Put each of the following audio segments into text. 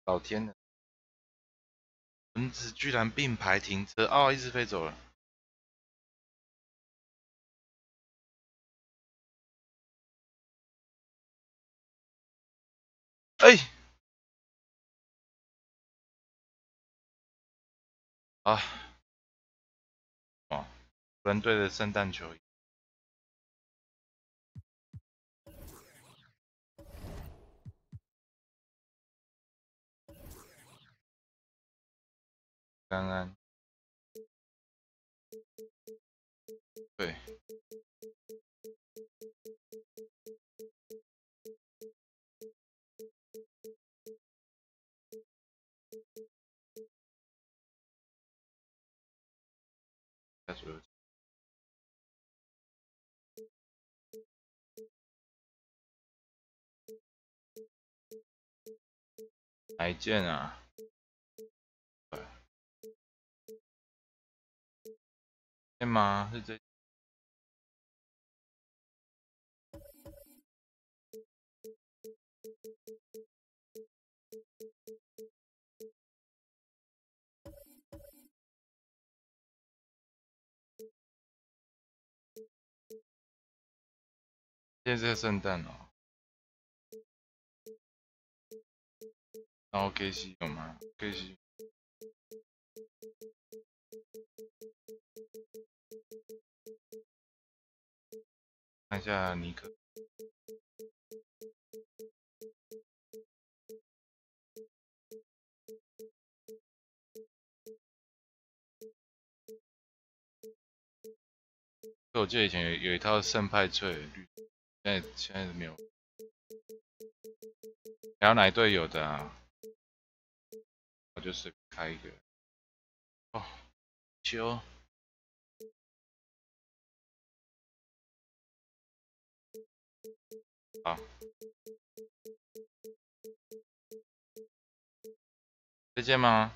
老天了，蚊子居然并排停车哦，一直飞走了。哎、啊，哦，湖人队的圣诞球衣。刚刚对，他说哪一件啊？对吗？是这件是圣诞哦。然后 KC 有吗？KC 看一下尼克。我记得以前有一套圣派翠绿，现在没有。还有哪一队有的啊？我就是开一个。哦，球。好，这件吗？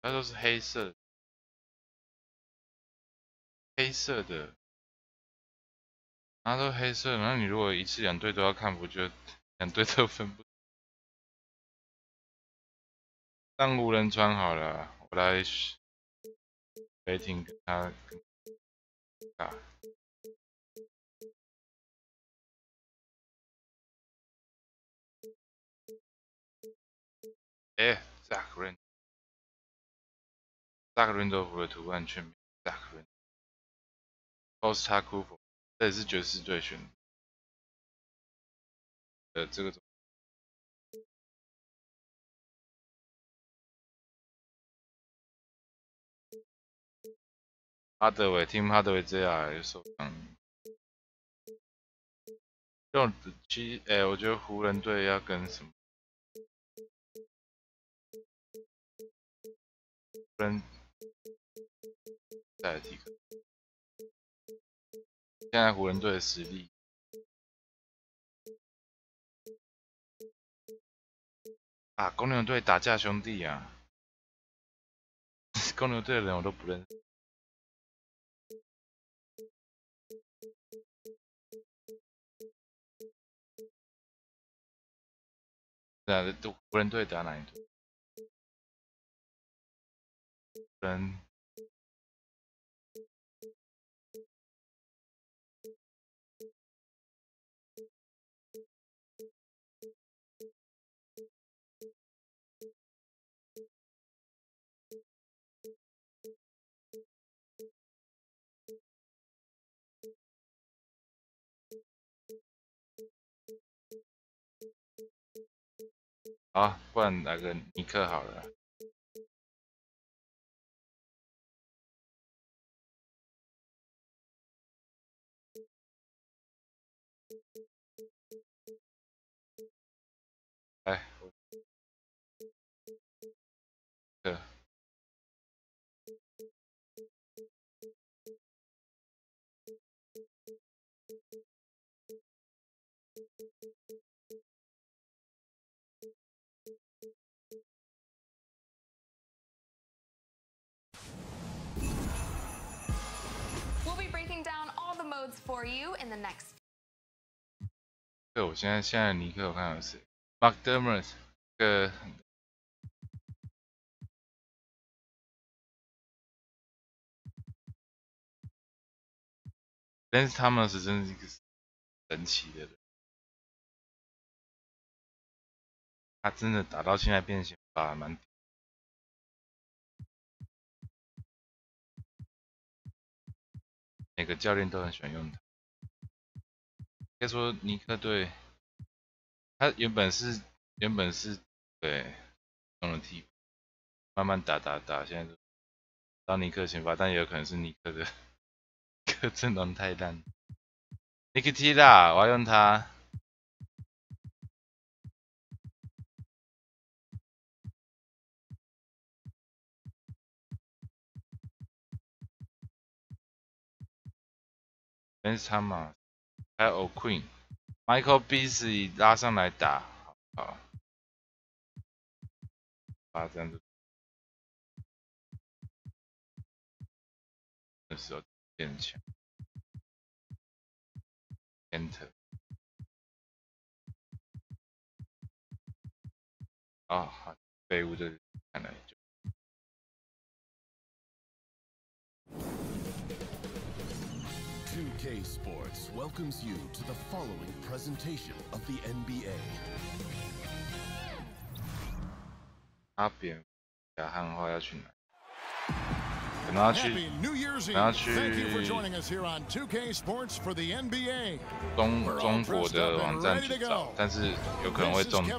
它都是黑色，黑色的，它都黑色的。那你如果一次两队都要看，不就两队都分不？让湖人穿好了，我来雷霆跟他打。哎，Zach Randolph 的图案全名 Zach Randolph，Costa Cooper， 这也是爵士队选的这个。哈德韦 Team 哈德韦 JR 受伤。这种我觉得湖人队要跟什么？湖人再来提个，现在湖人队的实力啊，公牛队打架兄弟啊，公牛队的人我都不认识。对啊，湖人队打哪一队？湖人好，不然来个尼克好了。来，对，对，我现在尼克我看有谁 ，McDermott 这个。 但是他们是真是一个神奇的人，他真的打到现在变形法还蛮，每个教练都很喜欢用他。应该说尼克队，他原本是对用了替补，慢慢打，现在到尼克先发，但也有可能是尼克的。 这阵容太烂 ，Nikita， 我要用它。Ben Thomas， 还有 O'Quinn，Michael Beasley 拉上来打，好，这样子，那时候变强。 Enter 啊，好，废物的看来就。2K Sports welcomes you to the following presentation of the NBA. 阿扁亚汉话要去哪？ 可能要去中国的网站去找，但是有可能会中毒，比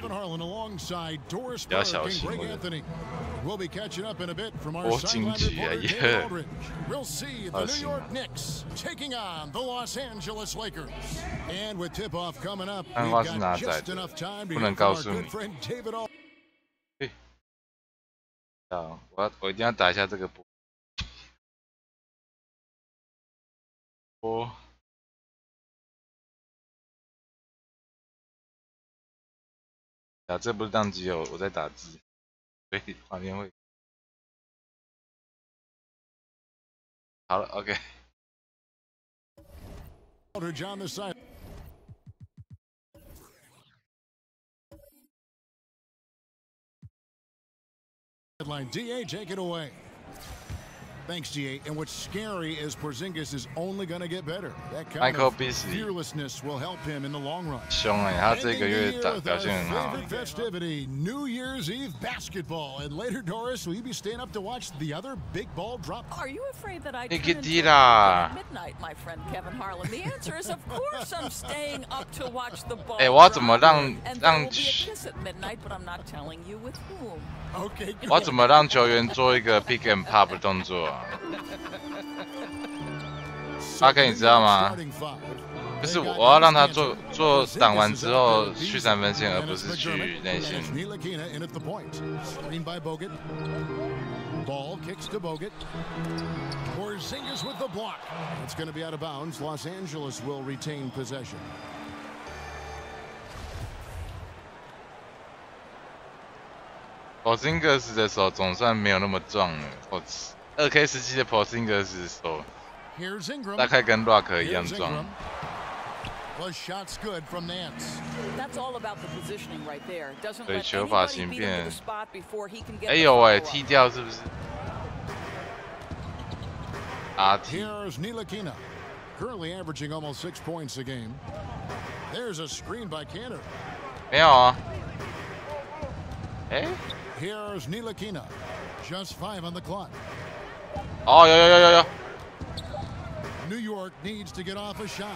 较小心。我经济啊耶，好行啊！汉话是哪载的？不能告诉你。嘿，啊，我一定要打一下这个波。 这不是宕机哦，我在打字，所以画面会好了 ，OK。DA, take it away. Thanks, GA. And what's scary is Porzingis is only going to get better. That kind of fearlessness will help him in the long run. 凶哎，他这个月表现很好。 Festivity, New Year's Eve basketball, and later, Doris, will you be staying up to watch the other big ball drop? Are you afraid that I turn into at midnight, my friend Kevin Harlan? The answer is, of course, I'm staying up to watch the ball. 哎，我要怎么让 kiss at midnight, but I'm not telling you with whom. Okay. 我要怎么让球员做一个 pick and pop 的动作啊？阿 K， 你知道吗？就是我要让他做挡完之后去3分线，而不是去内线。 Ball kicks to Bogut. Porzingis with the block. It's going to be out of bounds. Los Angeles will retain possession. Porzingis 的手总算没有那么壮了。我2K17的 Porzingis 手大概跟 Rock 一样壮。 Was shots good from Nance. That's all about the positioning right there. Doesn't let 球发 anybody 型 beat 变 into the spot before he can get. 哎呦喂，踢掉是不是？ Here's Ntilikina, currently averaging almost 6 points a game. There's a screen by Cantor. 没有啊。哎。 Here's Ntilikina, just 5 on the clock. 哦，有。 New York needs to get off a shot.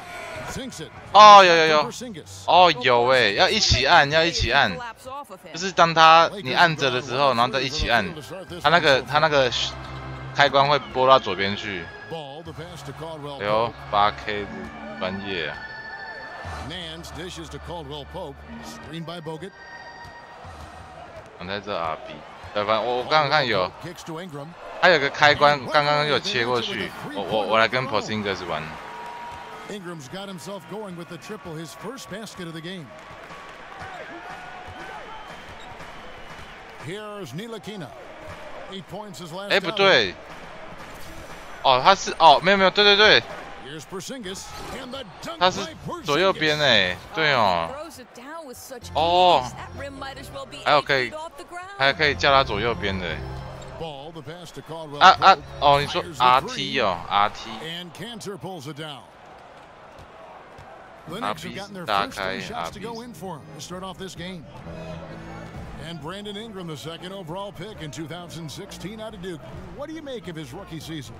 Sinks it. 哦，有。哦，有哎，要一起按，就是当你按着的时候，然后再一起按，他那个开关会拨到左边去。哎呦，8K 的专业啊。 Nance dishes to Caldwell Pope. Screen by Bogut. 我在这 RB， 对，反正我刚刚看有，它有个开关，刚刚有切过去，我来跟 Porzingis 玩。Ingram's got himself going with the triple, his first basket of the game. Here's Ntilikina. 8 points his last. 哎，不对，哦，他是哦，没有，对，他是左右边哎，对哦。哦，还可以叫他左右边的。哦，你说 RT 哦 ，RT。RB 打开 RB。 And Brandon Ingram, the second overall pick in 2016 out of Duke. What do you make of his rookie season?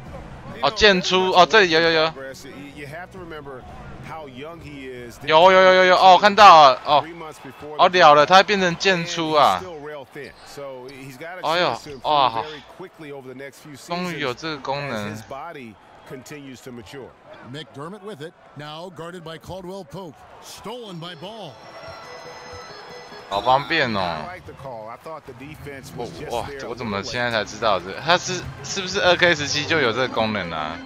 哦，剑出哦，这里有。有，哦，看到了哦，了了，他变成剑出啊！哎呦，哇，好，终于有这个功能。 McDermott with it, now guarded by Caldwell Pope, stolen by Ball. 好方便哦！哇，我怎么现在才知道这？它是不是2K17就有这个功能啊？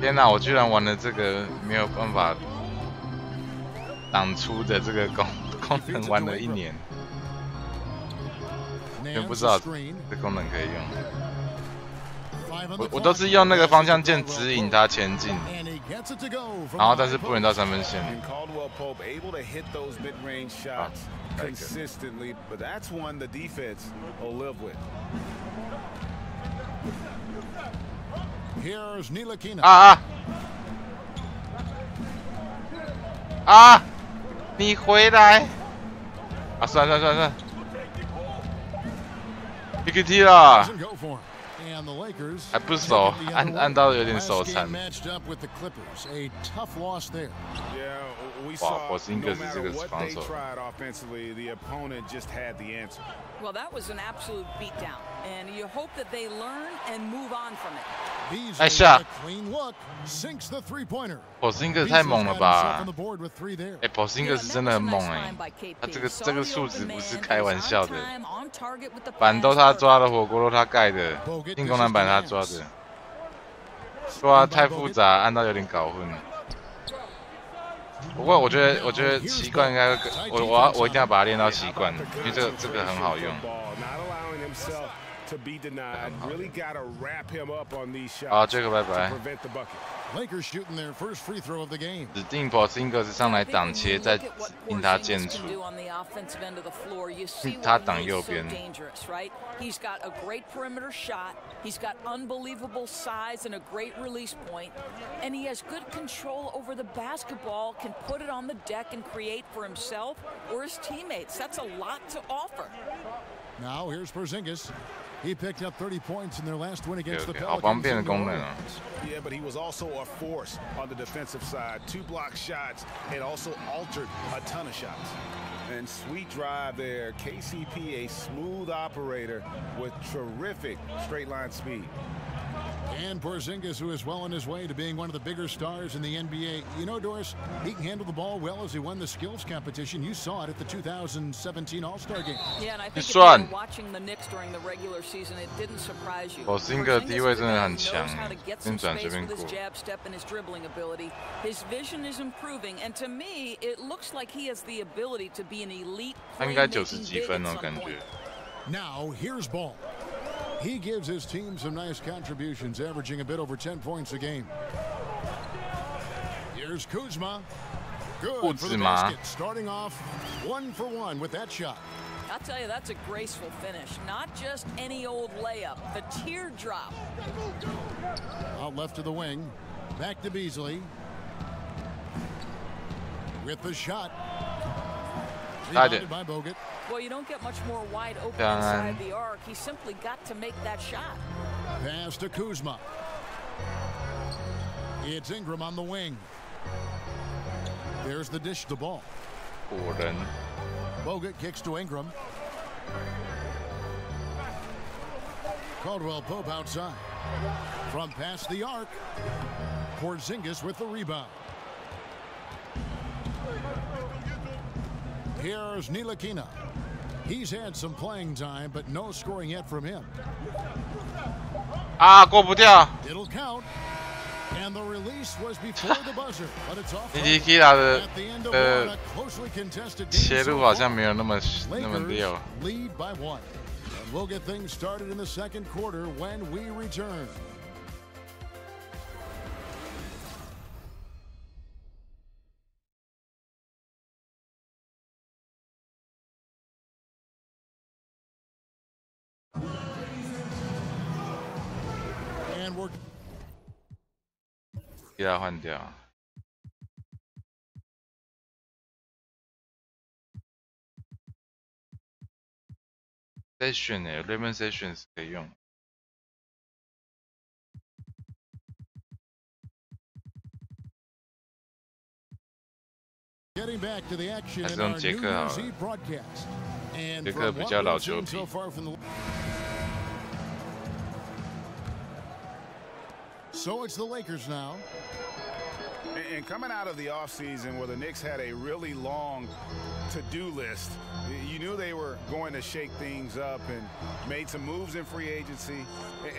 天哪，我居然玩了这个没有办法挡出的这个功能，玩了1年，真不知道这功能可以用。我都是用那个方向键指引它前进，然后但是不能到3分线。啊 consistently, but that's one the defense will live with. Here's Ntilikina. 你回来！算了，你可以踢了。 还不熟，按到有点手残。哇，火星哥是这个防守。Well, that was an absolute beatdown, and you hope that they learn and move on from it. 哎下，火星哥太猛了吧！哎，火星哥是真的很猛哎，他这个数值不是开玩笑的。板都他抓的，火锅都他盖的，进攻篮板他抓的。对啊，太复杂，按到有点搞混。不过我觉得习惯应该我一定要把它练到习惯，因为这个很好用。好，这个拜拜。指定 Porzingis 上来挡切，再引他剑出，他挡右边。He's got a great perimeter shot. He's got unbelievable size and a great release point. And he has good control over the basketball, can put it on the deck and create for himself or his teammates. That's a lot to offer. Now here's Porzingis. He picked up 30 points in their last win against the Pelicans. 好方便的功能啊。 Yeah, but he was also a force on the defensive side. 2 block shots and also altered a ton of shots. And sweet drive there. KCP, a smooth operator with terrific straight line speed. And Porzingis, who is well on his way to being one of the bigger stars in the NBA. You know, Doris, he can handle the ball well as he won the skills competition. You saw it at the 2017 All-Star Game. Yeah, and I think if you were watching the Knicks during the regular season, it didn't surprise you. Porzingis 地位真的很强， 先转随便过。His vision is improving, and to me, it looks like he has the ability to be an elite. 他应该90几分哦，感觉。 Now here's Ball. He gives his team some nice contributions, averaging a bit over 10 points a game. Here's Kuzma. Good for the basket, starting off 1 for 1 with that shot. I'll tell you, that's a graceful finish. Not just any old layup, the teardrop. Out left to the wing. Back to Beasley. With the shot. Rebounded by Bogut. Well, you don't get much more wide open inside the arc. He simply got to make that shot. Pass to Kuzma. It's Ingram on the wing. There's the dish to Ball. Bogut kicks to Ingram. Caldwell Pope outside. From past the arc. Porzingis with the rebound. Here's Ntilikina. He's had some playing time, but no scoring yet from him. 过不掉。 It'll count. And the release was before the buzzer, but it's off. Ntilikina 的closely contested 切入好像没有那么溜。 Lead by 1. And we'll get things started in the second quarter when we return. 给他换掉。Session 欸 ，Lemon Session 是可以用。 Getting back to the action 还是 in 用 our 杰 New 克好 Year's 了。 Eve broadcast. And 杰克 from 比 what 较老 we've 球 seen 皮。 so far from the So it's the Lakers now. And coming out of the offseason where the Knicks had a really long to-do list, you knew they were going to shake things up and made some moves in free agency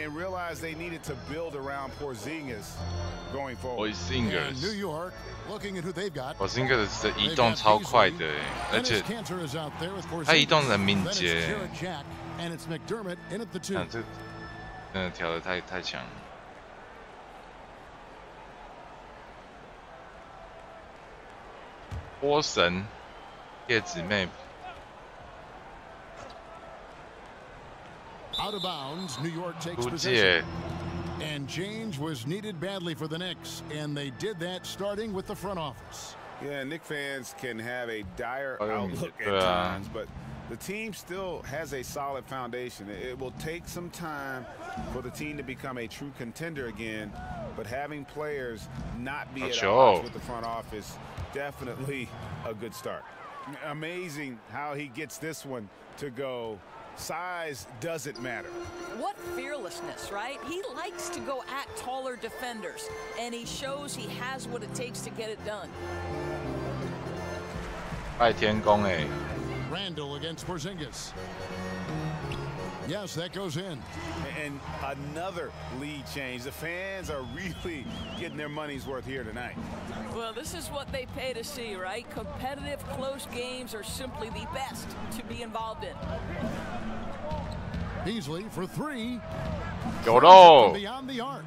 and realized they needed to build around Porzingis going forward. And New York, looking at who they've got. Porzingis 的移动超快的，而且他移动很敏捷。And it's McDermott in at the 2. 这真的调的太强了。 波神，叶子妹。 Out of bounds, New York takes 出 possession. 界。 And change was needed badly for the Knicks, and they did that starting with the front office. Yeah, Knicks fans can have a dire outlook at times, but the team still has a solid foundation. It will take some time for the team to become a true contender again, but having players not be at odds with the front office, definitely a good start. Amazing how he gets this one to go. Size doesn't matter. What fearlessness, right? He likes to go at taller defenders, and he shows he has what it takes to get it done. 拜天公哎。 Randall against Porzingis. Yes, that goes in. And another lead change. The fans are really getting their money's worth here tonight. Well, this is what they pay to see, right? Competitive, close games are simply the best to be involved in. Beasley for 3. 有喽 Beyond the arc.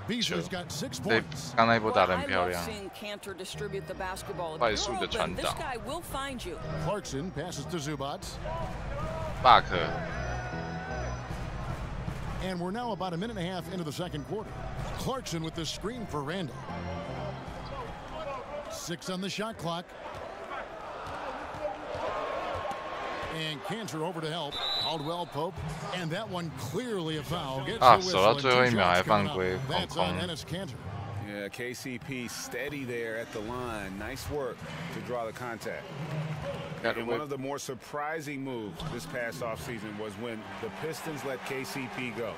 Beasley's got 6 对 points. 刚那一波打得很 I 漂 love 亮。 seeing Cantor distribute the basketball. If 快 you're 速的 open, 传 this 导。 guy will find you. Clarkson passes to Zubac. Buck And we're now about a minute and a half into the second quarter. Clarkson with the screen for Randall. 6 on the shot clock. And Cantor over to help. Caldwell Pope. And that one clearly a foul. Gets the 守到 whistle 最后一 and 2秒还 shots 犯 coming 规 up. 空 That's on 空。 Enes Kanter. Yeah, KCP steady there at the line. Nice work to draw the contact. And one of the more surprising moves this past offseason was when the Pistons let KCP go.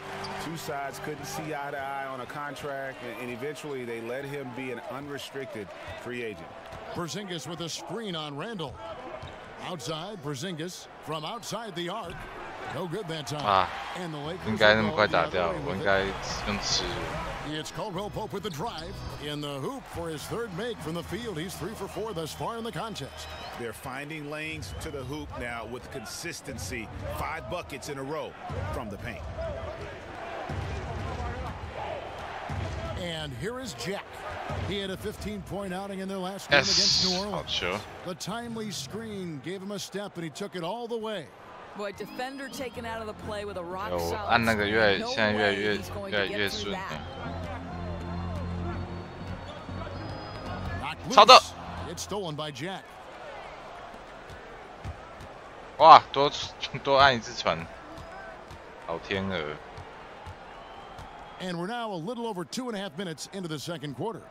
Two sides couldn't see eye to eye on a contract, and eventually they let him be an unrestricted free agent. Porzingis with a screen on Randall. Outside, Porzingis from outside the arc. No good that time. And the Lakers 应该那么 will 快 go 打 the 掉， other way 我 with 应 it. 该用吃。 It's Caldwell Pope with the drive in the hoop for his 3rd make from the field. He's 3 for 4 thus far in the contest. They're finding lanes to the hoop now with consistency. 5 buckets in a row from the paint. And here is Jack. He had a 15-point outing in their last game against New Orleans. The timely screen gave him a step, and he took it all the way. Boy, defender taken out of the play with a rock solid. 按那个越现在越来越 he's going 越来 to 越 get 顺 through 了。 Knocked 抄的 loose. It's stolen by Jack. 哇，多按一次传，老天鹅。 And we're now a little over 2.5 minutes into the second quarter.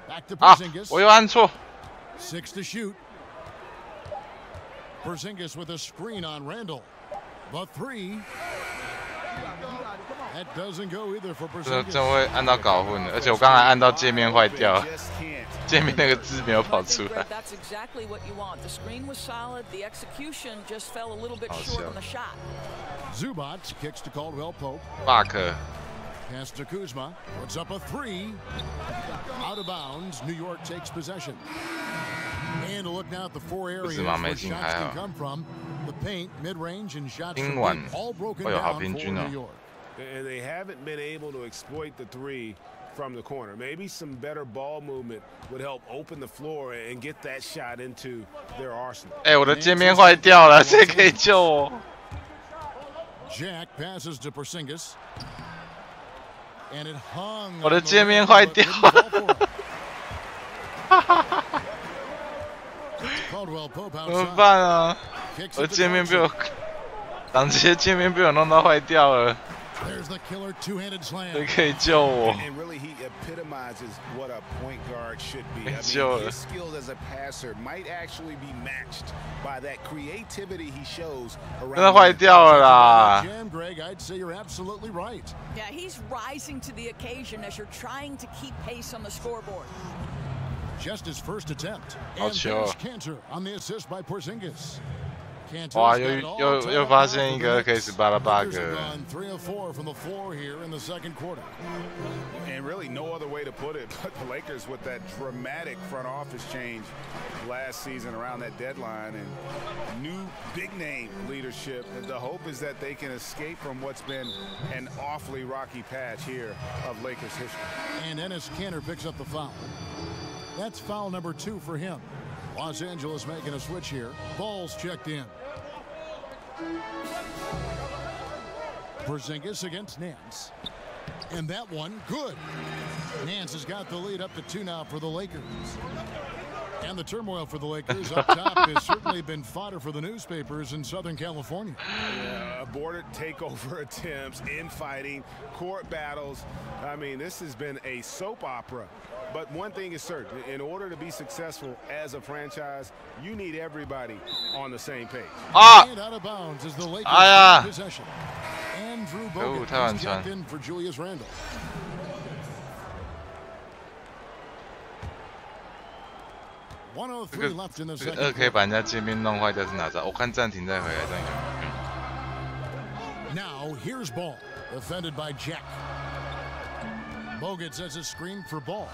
Back to 啊， Porzingis. 我又按错。 6 to shoot. Porzingis with a screen on Randall. The 3. That doesn't go either for 真 Porzingis. 真会按到搞混的，而且我刚才按到界面坏掉，界面那个字没有跑出来。 That's exactly what you want. The screen was solid. The execution just fell a little bit short on the shot. Zubac kicks to Caldwell Pope. Buck Pass to Kuzma. Puts up a 3. Out of bounds. New York takes possession. And a look now at the 4 areas where shots can come from. The paint, mid-range, and shots from deep, all broken down for New York. And they haven't been able to exploit the 3 from the corner. Maybe some better ball movement would help open the floor and get that shot into their arsenal. 哎，我的界面坏掉了，谁可以救我？ Jack passes to Porzingis. 我的界面坏掉了。怎么办啊？我的界面被我档期的界面被我弄到坏掉了。谁可以救我？没救了。真的坏掉了啦！ Yeah, he's rising to the occasion as you're trying to keep pace on the scoreboard. Just his first attempt. And there's Cantor on the assist by Porzingis. 哇，又发现一个2K18的 bug。 3 of 4 from the floor here in the second quarter. And really no other way to put it, but the Lakers with that dramatic front office change last season around that deadline and new big name leadership. The hope is that they can escape from what's been an awfully rocky patch here of Lakers history. And Enes Kanter picks up the foul. That's foul number 2 for him. Los Angeles making a switch here. Ball's checked in. Porzingis against Nance. And that one, good. Nance has got the lead up to 2 now for the Lakers. And the turmoil for the Lakers up top has certainly been fodder for the newspapers in Southern California. Aborted takeover attempts, infighting, court battles. I mean, this has been a soap opera. But one thing is certain, in order to be successful as a franchise, you need everybody on the same page. And out of bounds is the Lakers possession. Andrew Bogut is checked in for Julius Randle. 103 left in the second. 2K 把人家界面弄坏掉是哪招？我看暂停再回来这样有。 Now here's ball, defended by Jack. Bogut says a screen for ball,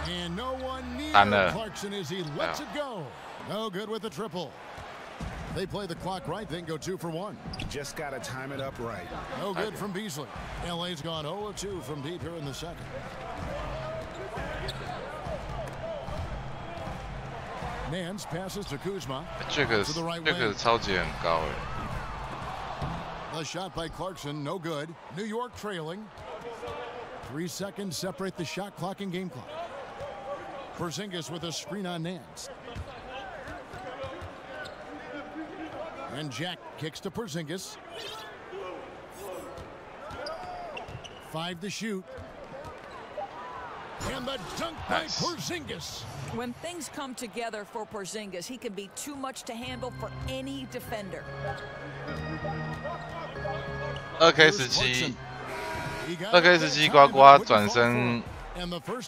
and no one near Clarkson as he lets it go. No good with the triple. They play the clock right, then go 2 for 1. Just got to time it up right. No good from Beasley. LA's gone 0 of 2 from deep here in the second. Nance passes to Kuzma. 这个超级很高哎。 The shot by Clarkson, no good. New York trailing. 3 seconds separate the shot clock and game clock. Porzingis with a screen on Nance. And Jack kicks to Porzingis. 5 to shoot. And the dunk by Porzingis. When things come together for Porzingis, he can be too much to handle for any defender. 2K17 呱呱转身，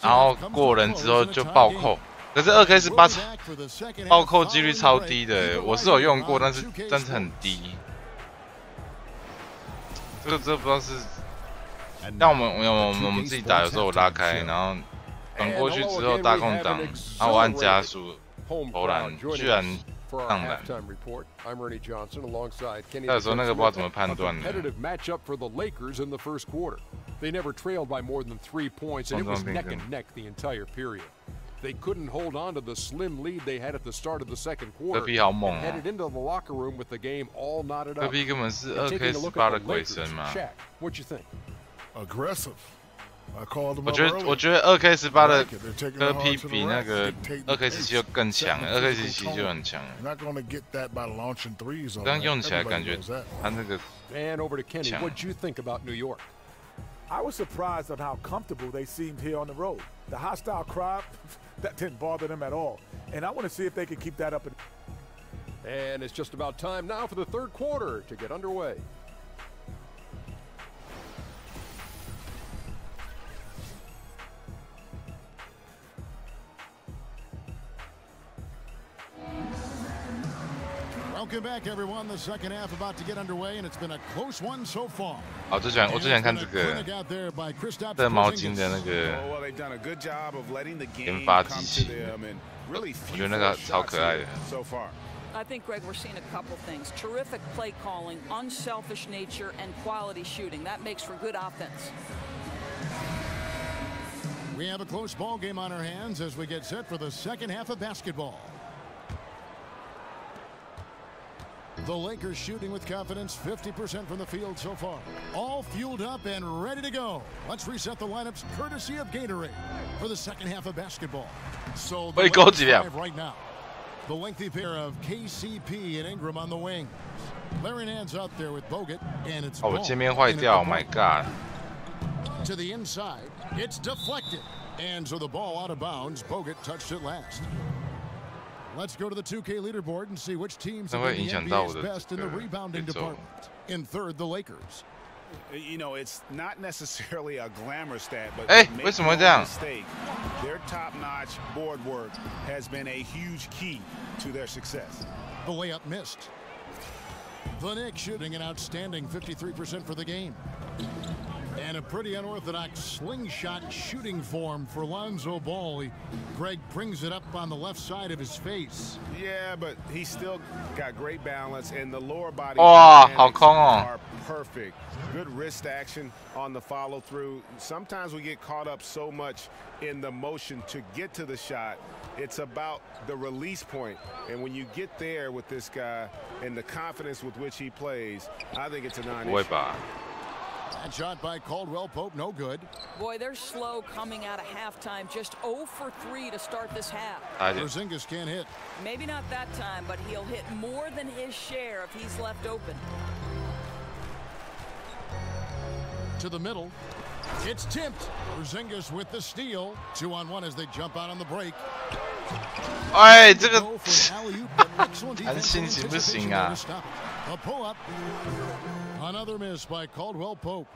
然后过人之后就暴扣。可是2K18暴扣几率超低的，我是有用过，但是很低。这不知道是，像我们自己打，有时候我拉开，然后转过去之后大空档，然后我按加速投篮，居然上篮。他有时候那个不知道怎么判断的。 They never trailed by more than 3 points, and it was neck and neck the entire period. They couldn't hold on to the slim lead they had at the start of the second quarter, and headed into the locker room with the game all knotted up. 根本是2K18的鬼神嘛 What you think? Aggressive. I called him. 我觉得2K18的2P 比那个2K17就更强 ，2K17就很强。这样用起来感觉他那个 And over to Kenny. What'd you think about New York? I was surprised at how comfortable they seemed here on the road. The hostile crowd, that didn't bother them at all. And I want to see if they can keep that up. And it's just about time now for the third quarter to get underway. Welcome back, everyone. The second half about to get underway, and it's been a close one so far. 我之前看这个这毛巾的那个研发机器，我觉得那个超可爱的。 I think, Greg, we're seeing a couple things. Terrific play calling, unselfish nature, and quality shooting. That makes for good offense. We have a close ball game on our hands as we get set for the second half of basketball. The Lakers shooting with confidence, 50% from the field so far. All fueled up and ready to go. Let's reset the lineups courtesy of Gatorade for the second half of basketball. So the Lakers drive right now. The lengthy pair of KCP and Ingram on the wing. Larry Nance out there with Bogut, and it's oh my god. To the inside, it's deflected. And so the ball out of bounds. Bogut touched it last. Let's go to the 2K leaderboard and see which teams are the NBA's best in the rebounding department. In third, the Lakers. You know, it's not necessarily a glamour stat, but make no mistake, their top-notch board work has been a huge key to their success. The layup missed. The Knicks shooting an outstanding 53% for the game. And a pretty unorthodox slingshot shooting form for Lonzo Ball. Greg brings it up on the left side of his face. Yeah, but he's still got great balance, and the lower body are perfect. Good wrist action on the follow-through. Sometimes we get caught up so much in the motion to get to the shot. It's about the release point. And when you get there with this guy and the confidence with which he plays, I think it's a non-issue. That shot by Caldwell Pope, no good. Boy, they're slow coming out of halftime. Just 0 for 3 to start this half. Porzingis can't hit. Maybe not that time, but he'll hit more than his share if he's left open. To the middle. It's tipped. Porzingis with the steal. 2-on-1 as they jump out on the break. 哎，这个安心行不行啊？ A pull-up. Another miss by Caldwell Pope.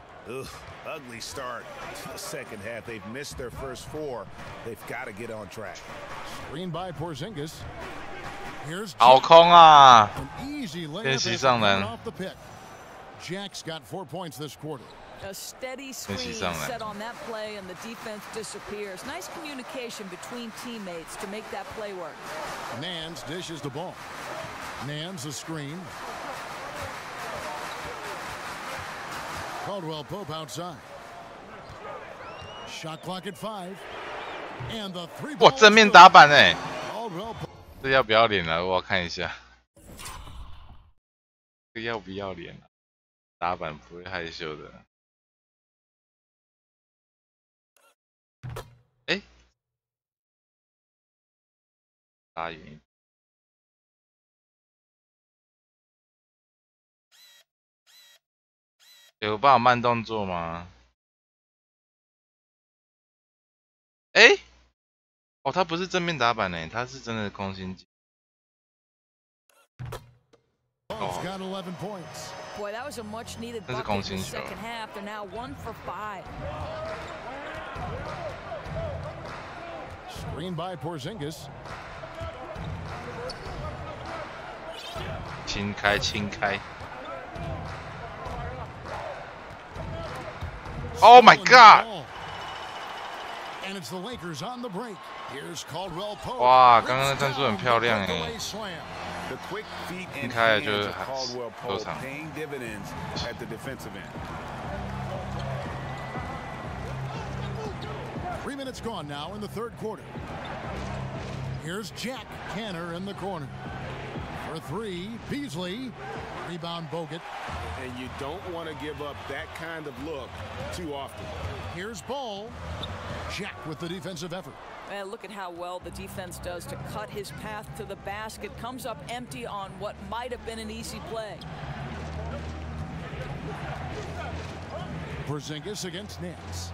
Ugly start to the second half. They've missed their first 4. They've got to get on track. Screen by Porzingis. Here's 好空啊！ An easy 练习上篮。 off the pick. Jack's got 4 points this quarter. A steady screen set on that play, and the defense disappears. Nice communication between teammates to make that play work. Nance dishes the ball. Nance a screen. Caldwell Pope outside. Shot clock at 5. And the 3 ball. 哇，正面打板哎！这要不要脸了？我要看一下。这要不要脸？打板不会害羞的。哎，拉远一点。有办法慢动作吗？哎，哦，他不是正面打板呢，他是真的空心击。Oh. Got 11 points. Boy, that was a much-needed bucket in the second half. They're now 1 for 5. Screen by Porzingis. 轻开，轻开。Oh my God! And it's the Lakers on the break. Here's Caldwell Pope. 哇，刚刚的战术很漂亮哎。 The quick feet and 开了就 hands of Caldwell 收 Pope 场。 paying dividends at the defensive end. 3 minutes gone now in the third quarter. Here's Jack Canner in the corner. For 3, Beasley. Rebound Bogut. And you don't want to give up that kind of look too often. Here's Ball. Jack with the defensive effort. Man, look at how well the defense does to cut his path to the basket. Comes up empty on what might have been an easy play. Porzingis against Nance.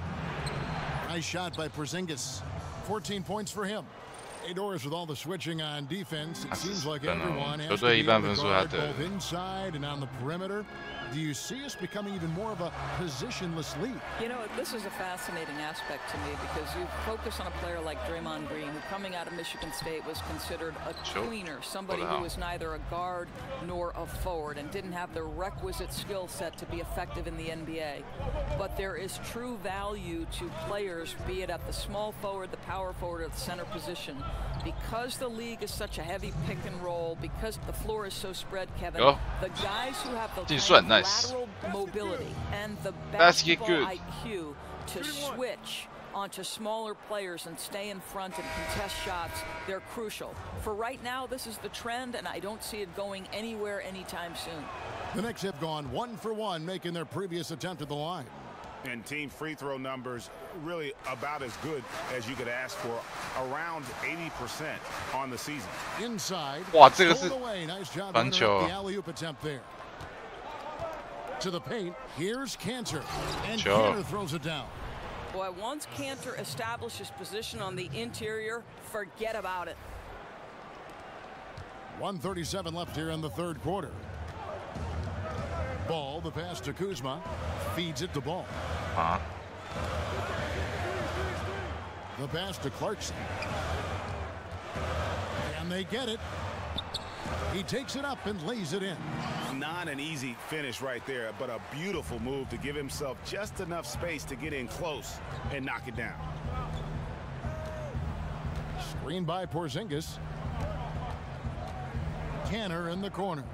Nice shot by Porzingis. 14 points for him. Doors with all the switching on defense, it seems like everyone has to be on the guard both inside and on the perimeter. Do you see us becoming even more of a positionless league? You know, this is a fascinating aspect to me because you focus on a player like Draymond Green, who coming out of Michigan State was considered a tweener, somebody who was neither a guard nor a forward and didn't have the requisite skill set to be effective in the NBA. But there is true value to players, be it at the small forward, the power forward, or the center position. Because the league is such a heavy pick and roll, because the floor is so spread, Kevin, the guys who have the lateral mobility and the basketball IQ to switch onto smaller players and stay in front and contest shots. They're crucial. For right now, this is the trend, and I don't see it going anywhere anytime soon. The Knicks have gone 1 for 1, making their previous attempt at the line. And team free throw numbers really about as good as you could ask for, around 80% on the season. Inside. 哇，这个是 nice job 反球。 the alley-oop attempt there. To the paint, here's Cantor, and Sure. Cantor throws it down. Boy, once Cantor establishes position on the interior, forget about it. 1:37 left here in the third quarter. Ball, the pass to Kuzma, feeds it to Ball. The pass to Clarkson. And they get it. He takes it up and lays it in. Not an easy finish right there, but a beautiful move to give himself just enough space to get in close and knock it down. Screen by Porzingis. Cantor in the corner.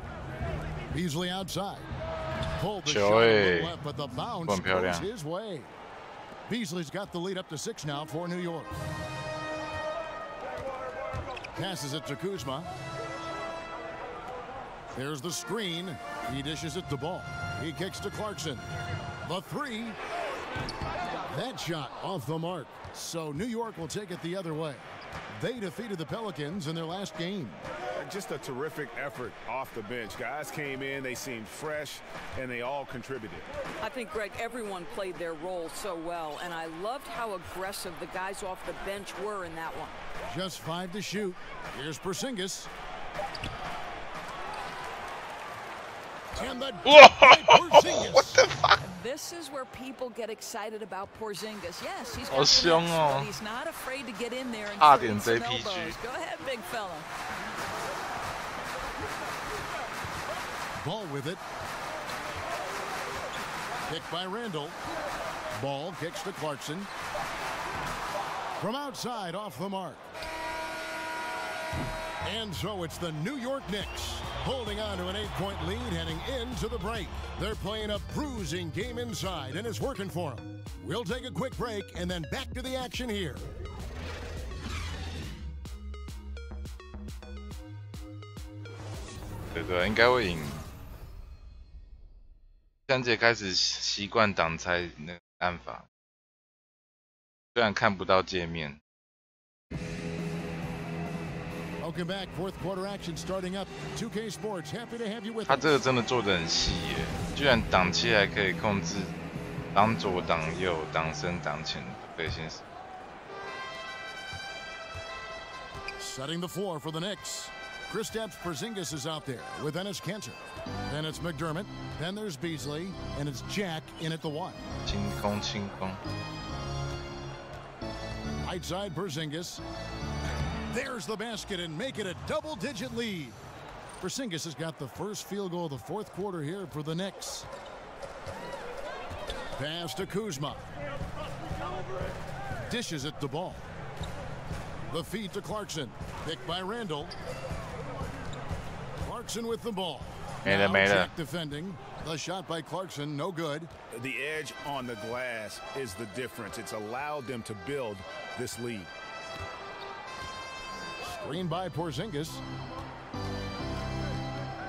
Beasley outside. Pulled the shot a little left, but the bounce goes his way. Beasley's got the lead up to 6 now for New York. Passes it to Kuzma. There's the screen. He dishes it to Ball. He kicks to Clarkson. The 3. That shot off the mark. So New York will take it the other way. They defeated the Pelicans in their last game. Just a terrific effort off the bench. Guys came in, they seemed fresh, and they all contributed. I think, Greg, everyone played their role so well, and I loved how aggressive the guys off the bench were in that one. Just 5 to shoot. Here's Porzingis. And the Porzingis. What the fuck? This is where people get excited about Porzingis. Yes, he's got but he's not afraid to get in there and shoot some elbows. Go ahead, big fella. Ball with it. Picked by Randall. Ball kicks to Clarkson. From outside, off the mark. And so it's the New York Knicks holding on to an 8-point lead heading into the break. They're playing a bruising game inside, and it's working for them. We'll take a quick break and then back to the action here. 对，应该会赢。香姐开始习惯挡拆那个按法，虽然看不到界面。Welcome back. Fourth quarter action starting up. 2K Sports, happy to have you with us. 他这个真的做得很细耶，居然挡七还可以控制挡左、挡右、挡深、挡前，对，先是。Setting the floor for the Knicks. Kristaps Porzingis is out there with Enes Kanter. Then it's McDermott. Then there's Beasley, and it's Jack in at the 1. 清空。Right side Porzingis. There's the basket and make it a double-digit lead. Porzingis has got the first field goal of the fourth quarter here for the Knicks. Pass to Kuzma. Dishes it to Ball. The feed to Clarkson. Picked by Randall. Clarkson with the ball. Jack defending. The shot by Clarkson, no good. The edge on the glass is the difference. It's allowed them to build this lead. Screen by Porzingis.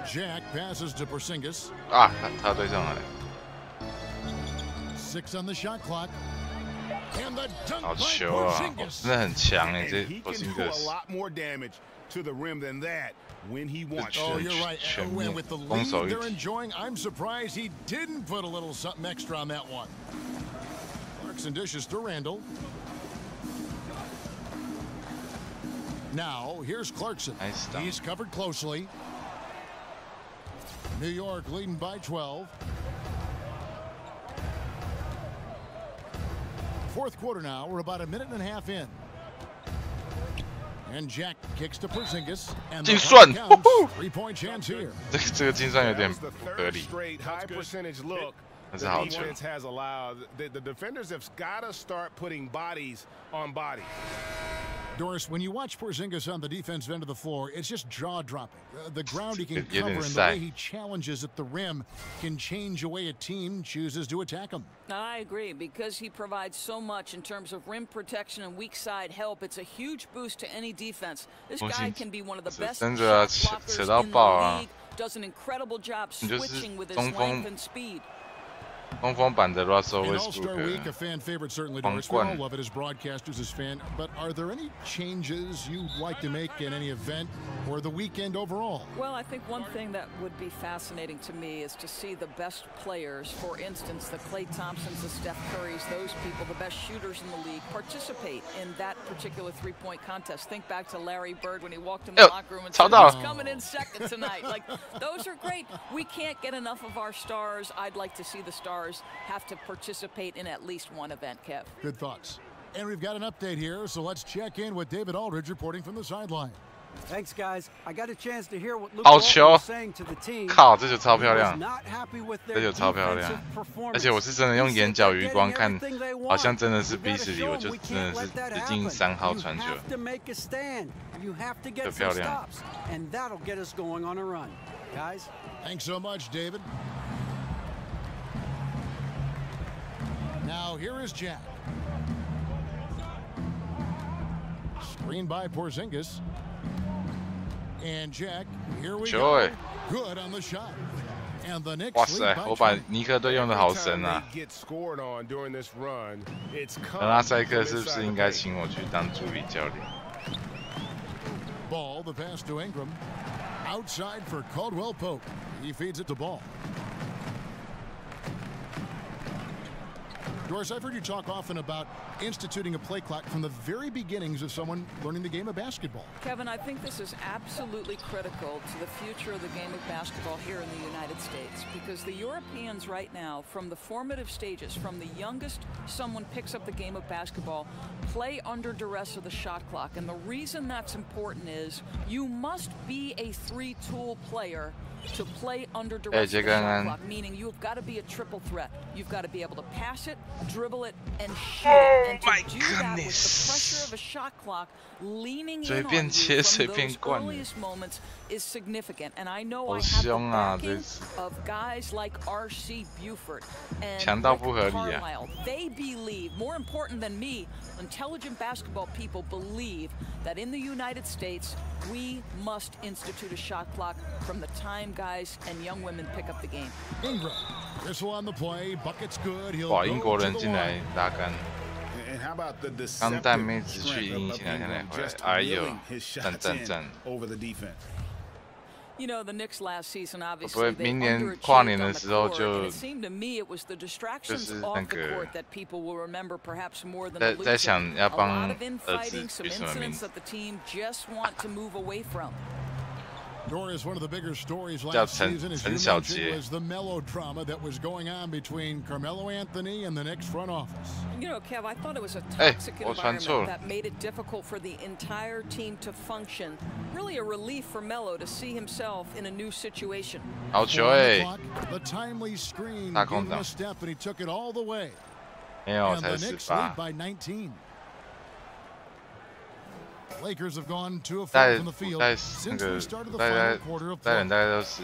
Jack passes to Porzingis. 他对上来。 6 on the shot clock. And the dunk 好 by 球啊！ Porzingis. 真的很强哎，这 He can do a Porzingis lot more damage to the rim than that when he wants Oh, to. you're right. And with the lead they're enjoying, I'm surprised he didn't put a little something extra on that one. Clarkson dishes to Randall. Now, here's Clarkson. Nice stop. He's covered closely. New York leading by 12. Fourth quarter now. We're about a minute and a half in. And Jack kicks to Porzingis. And the counts. 3-point chance here. 这个计算有点不合理。 High percentage look. The defense has allowed. The defenders have got to start putting bodies on bodies. Doris, when you watch Porzingis on the defensive end of the floor, it's just jaw-dropping. The ground he can cover and the way he challenges at the rim can change the way a team chooses to attack him. I agree, because he provides so much in terms of rim protection and weak side help. It's a huge boost to any defense. This guy can be one of the best shot blockers in the league. Does an incredible job switching with his length and speed. 东风版的 Russell All-Star Week, a fan favorite certainly, Doris. We all love it as broadcasters, as fans. But are there any changes you'd like to make in any event or the weekend overall? Well, I think one thing that would be fascinating to me is to see the best players, for instance, the Klay Thompsons, the Steph Currys, those people, the best shooters in the league, participate in that particular three-point contest. Think back to Larry Bird when he walked in the locker room and said, he's coming in second tonight. Like, those are great. We can't get enough of our stars. I'd like to see the stars have to participate in at least one event, Kev. Good thoughts. And we've got an update here, so let's check in with David Aldridge reporting from the sideline. Thanks, guys. I got a chance to hear what Luke was saying to the team. 靠，这球超漂亮，这球超漂亮。而且我是真的用眼角余光看，好像真的是 B10，我就真的是直径3号传球，就漂亮。And that'll get us going on a run, guys. Thanks so much, David. Now here is Jack. Screen by Porzingis. And Jack, here we go. Good on the shot. And the Knicks 哇塞，我把尼克队用的好神啊！本拉塞克是不是应该请我去当助理教练？ Ball, the pass to Ingram. Outside for Caldwell Pope. He feeds it to Ball. Doris, I've heard you talk often about instituting a play clock from the very beginnings of someone learning the game of basketball. Kevin, I think this is absolutely critical to the future of the game of basketball here in the United States, because the Europeans right now, from the formative stages, from the youngest someone picks up the game of basketball, play under duress of the shot clock. And the reason that's important is you must be a three-tool player to play under duress of the shot clock, meaning you've got to be a triple threat. You've got to be able to pass it, dribble it, and shoot it. And to do that with the pressure of a shot clock leaning in on you from those earliest moments is significant. And I know I have the backing of guys like R.C. Buford and Carlisle. They believe, more important than me, intelligent basketball people believe that in the United States, we must institute a shot clock from the time guys and young women pick up the game. Ingram, whistle on the play, bucket's good. He'll 哇，英国人进来拉杆。钢弹妹子去英现在回来，哎呦，赞！ You know, the Knicks last season 不 obviously 会 they 明年跨年 underachieved 的 on 时 the 候 court, 就 and it seemed to me it was the distractions off the court that people will remember perhaps more than the 在 losing. 想要 A 帮 lot of 儿子 infighting, some 取什么名 incidents 字 that the team just want to move away from. Doris, one of the bigger stories 叫 last 陈 season, as 陈 you 小 mentioned, 杰。 was the melodrama that was going on between Carmelo Anthony and the Knicks front office. You know, Kev, I thought it was a Hey, toxic 我传错 environment 了。 that made it difficult for the entire team to function. Really a relief for Melo to see himself in a new situation. 好球 On the 哎！ clock, the timely screen 大 gave 空 him 档 a step, and he took it all the way. 没有， And 才 the Knicks 18。lead by 19. Lakers have gone 2 of 带 4 from the field 带 since 那 we 个 started the 带 final quarter of 带人 play. 大概都是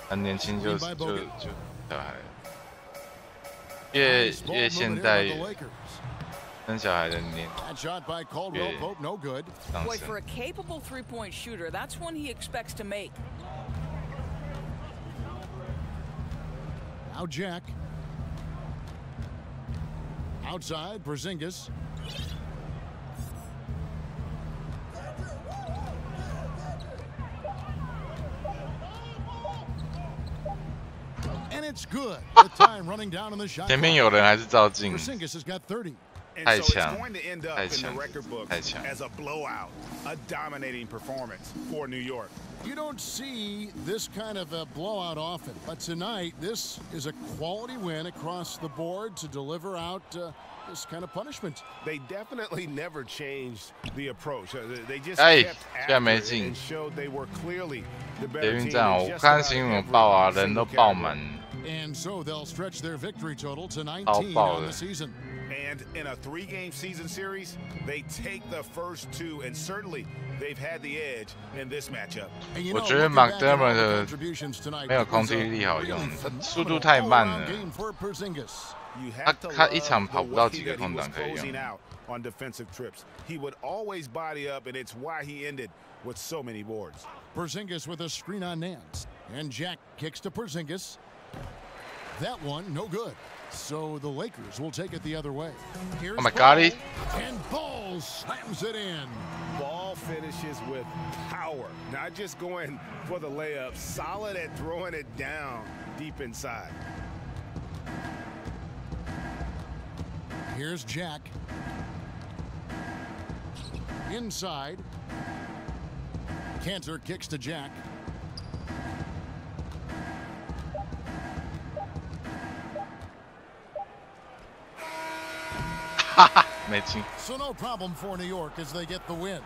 很年轻就小孩，越现代 Lakers. 生小孩的年 That shot by Caldwell Pope, no good. 上 Boy, 升 for a capable three-point shooter, that's one he expects to make. Now Jack. Outside, Porzingis. And it's good. The time running down on the shot. 前面有人还是照进， Porzingis has got 30. 太 And so it's 强 going to end up 太 in the 强 record books 太强。 as a blowout, a dominating performance for New York. You don't see this kind of a blowout often, but tonight this is a quality win across the board to deliver out this kind of punishment. They definitely never changed the approach. They just 哎， kept 居然 after 没 it 进 and。showed they were clearly the 捷 better 运 team 站， in 我 just 看 about 新闻 every 报啊，人都 single 爆 category. 满， And so they'll stretch their victory total to 19 on the season. And in a 3-game season series, they take the first 2, and certainly they've had the edge in this matchup. 我觉得 McDermott 没有空气力好用，他速度太慢了。他一场跑不到几个空档可以用。On defensive trips, he would always body up, and it's why he ended with so many boards. Porzingis with a screen on Nance, and Jack kicks to Porzingis. That one, no good. So the Lakers will take it the other way. Oh my God! And Ball slams it in. Ball finishes with power, not just going for the layup, solid at throwing it down deep inside. Here's Jack. Inside. Cantor kicks to Jack. So no problem for New York as they get the win.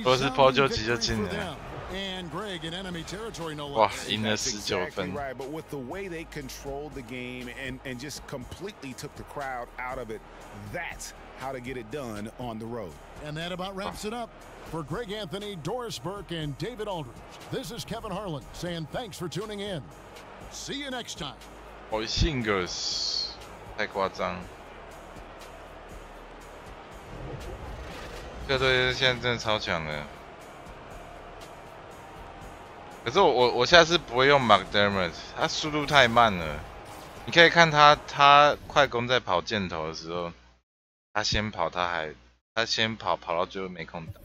都是抛球击就进了。And Greg in enemy territory no less. 哇，赢了19分。Right, but with the way they controlled the game and just completely took the crowd out of it, that's how to get it done on the road. And that about wraps it up. For Greg Anthony, Doris Burke, and David Aldridge, this is Kevin Harlan saying thanks for tuning in. See you next time. Porzingis 太夸张。这队现在真的超强的，可是我下次不会用 McDermott， 他速度太慢了。你可以看他快攻在跑箭头的时候，他先跑跑到最后没空打。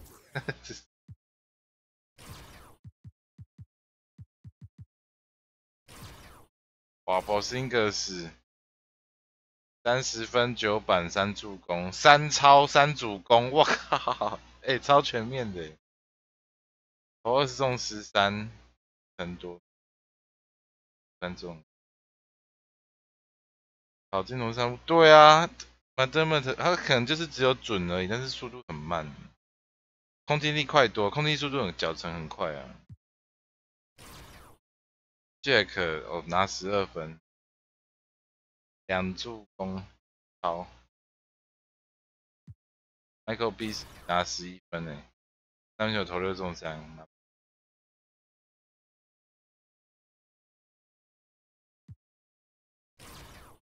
哇 ，Porzingis 30分9板3助攻3超3主攻，我靠，超全面的，投20中13，很多3中，跑进投3，对啊 ，McDermott 他可能就是只有准而已，但是速度很慢，空击力快多，空击速度脚程很快啊。Jack 拿12分。2助攻，好。Michael B 拿11分诶，3球投6中3。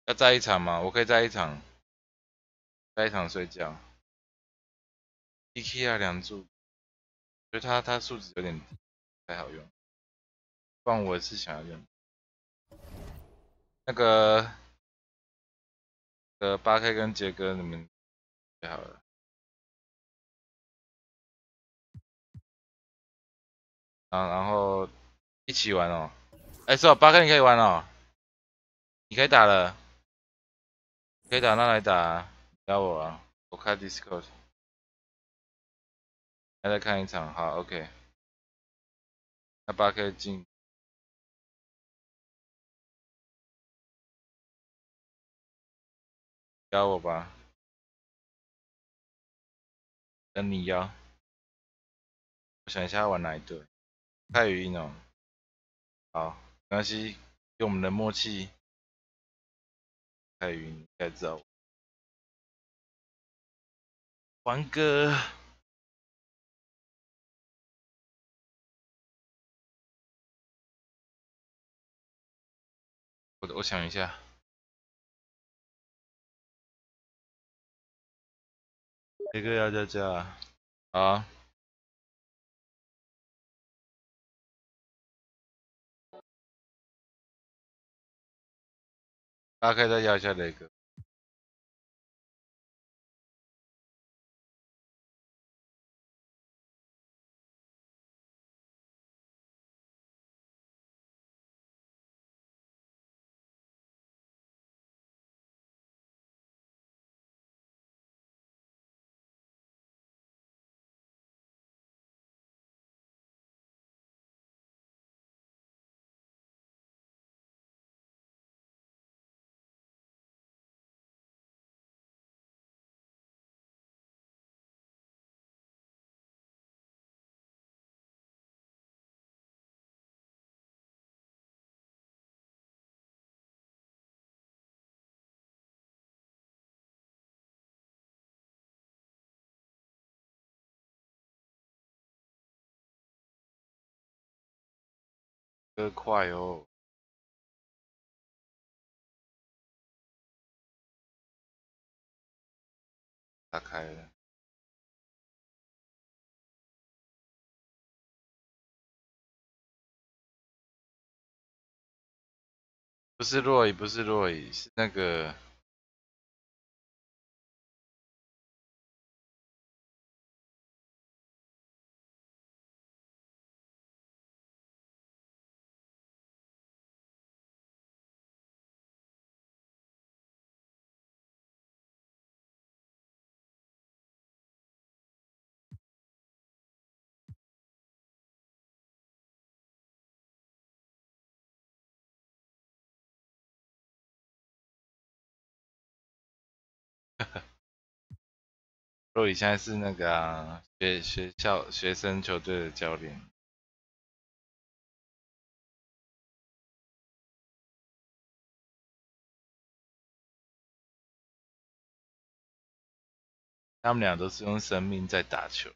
要再一场吗？我可以再一场，再一场睡觉。IKEA 2助，觉得他素质有点低，不太好用。不然我是想要用那个。8K 跟杰哥你们最好了，然后一起玩哦。是哦，8K 你可以玩哦，你可以打了，可以打那来打啊，邀我啊，我开 Discord， 再看一场，好 ，OK， 那8K 进。邀我吧，等你邀。我想一下玩哪一队，开语音哦。好，没关系，用我们的默契。开语音，应该知道。玩歌。我想一下。这个要加，好。大家可以再加一下雷哥。快哦！打开了。不是洛伊，不是洛伊，是那个。若雨现在是那个啊，学生球队的教练。他们俩都是用生命在打球。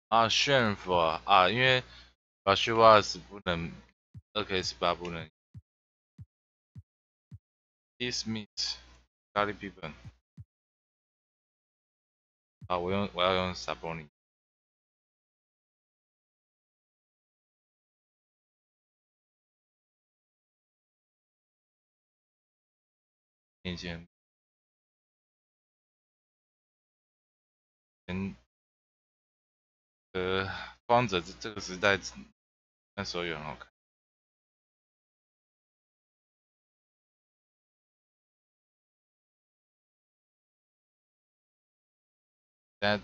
啊，炫富啊！因为把虚瓦斯不能2K18不能。Smith， 咖喱 Pippen。啊，我要用 Sabonis。以前。光者这个时代，那时候也很好看。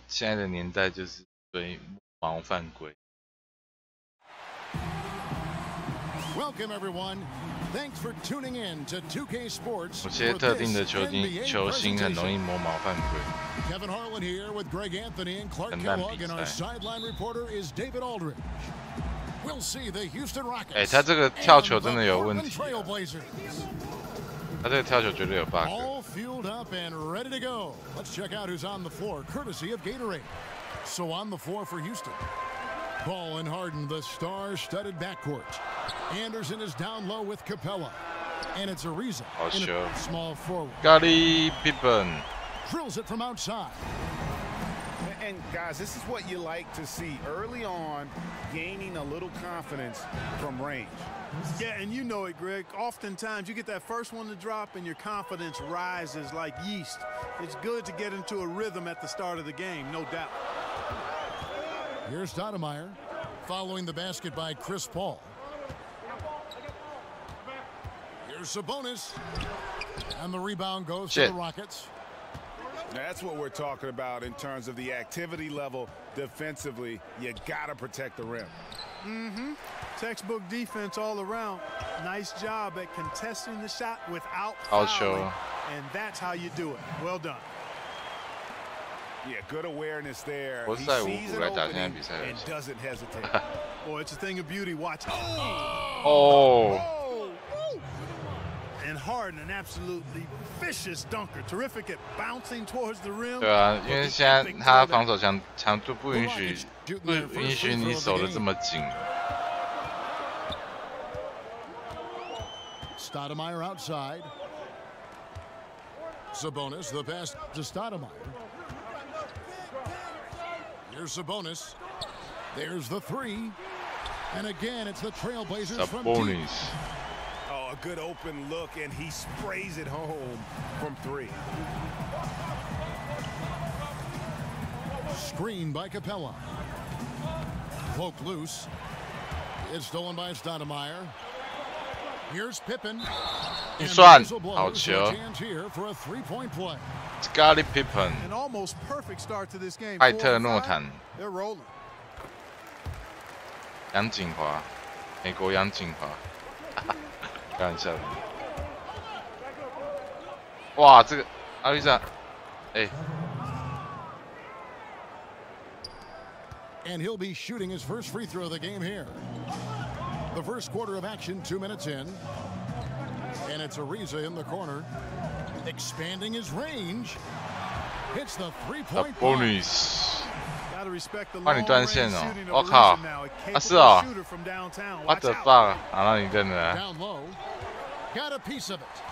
现在的年代就是追毛犯规。Welcome everyone. Thanks for tuning in to 2K Sports. 某些特定的球星很容易摸毛犯规。Kevin Harlan here with Greg Anthony and Clark Kellogg, and our sideline reporter is David Aldridge. We'll see the Houston Rockets. 他这个跳球真的有问题。他这个跳球绝对有 bug。All fueled up and ready to go. Let's check out who's on the floor, courtesy of Gatorade. So on the floor for Houston. Paul and Harden, the star-studded backcourt. Anderson is down low with Capella. And it's Ariza in a small forward. Scottie Pippen. Drills it from outside. And guys, this is what you like to see early on, gaining a little confidence from range. Yeah, and you know it, Greg. Oftentimes you get that first one to drop and your confidence rises like yeast. It's good to get into a rhythm at the start of the game, no doubt. Here's Stoudemire, following the basket by Chris Paul. Here's Sabonis, and the rebound goes to the Rockets. That's what we're talking about in terms of the activity level defensively. You gotta protect the rim. Textbook defense all around. Nice job at contesting the shot without fouling, and that's how you do it. Well done. Yeah, good awareness there. He sees an opening and doesn't hesitate. Boy, it's a thing of beauty. Watch. And Harden, an absolutely vicious dunker. Terrific at bouncing towards the rim. 对啊，因为现在他防守强度不允许你守得这么紧。Stoudemire outside. Sabonis, the pass to Stoudemire. Here's Sabonis. There's the three. And again, it's the Trailblazers from deep. Oh, a good open look, and he sprays it home from three. Screen by Capella. Poke loose. It's stolen by Stoudemire. Here's Pippen. 一算，好球 ！Scottie Pippen， 艾特诺坦，杨锦华，美国杨锦华。开玩笑的。哇，这个阿丽莎，哎。 And he'll be shooting his first free throw of the game here. The first quarter of action, 2 minutes in. And it's Ariza in the corner. Expanding his range. Hits the three-point bonus. 帮你断线哦！我靠！啊是哦 ！What the fuck？ 啊，让你认了。Down low. Got a piece of it.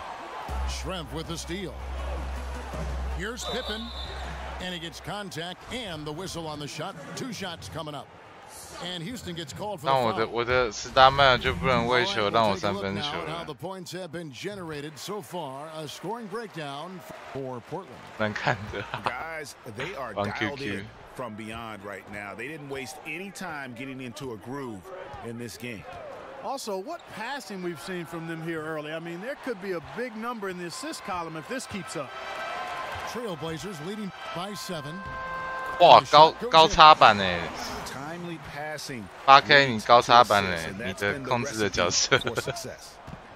Shrimp with the steal. Here's Pippen. And he gets contact and the whistle on the shot. 2 shots coming up. And Houston gets called for the foul. 但我的10大曼就不能为球让我3分球了。 How the points have been generated so far. A scoring breakdown for Portland. 难看的。 Guys, they are dialed in from beyond right now. They didn't waste any time getting into a groove in this game. Also, what passing we've seen from them here early. I mean, there could be a big number in the assist column if this keeps up. Trailblazers leading by 7. 哇，高插板哎 ！8K 你高插板哎，你的控制的角色。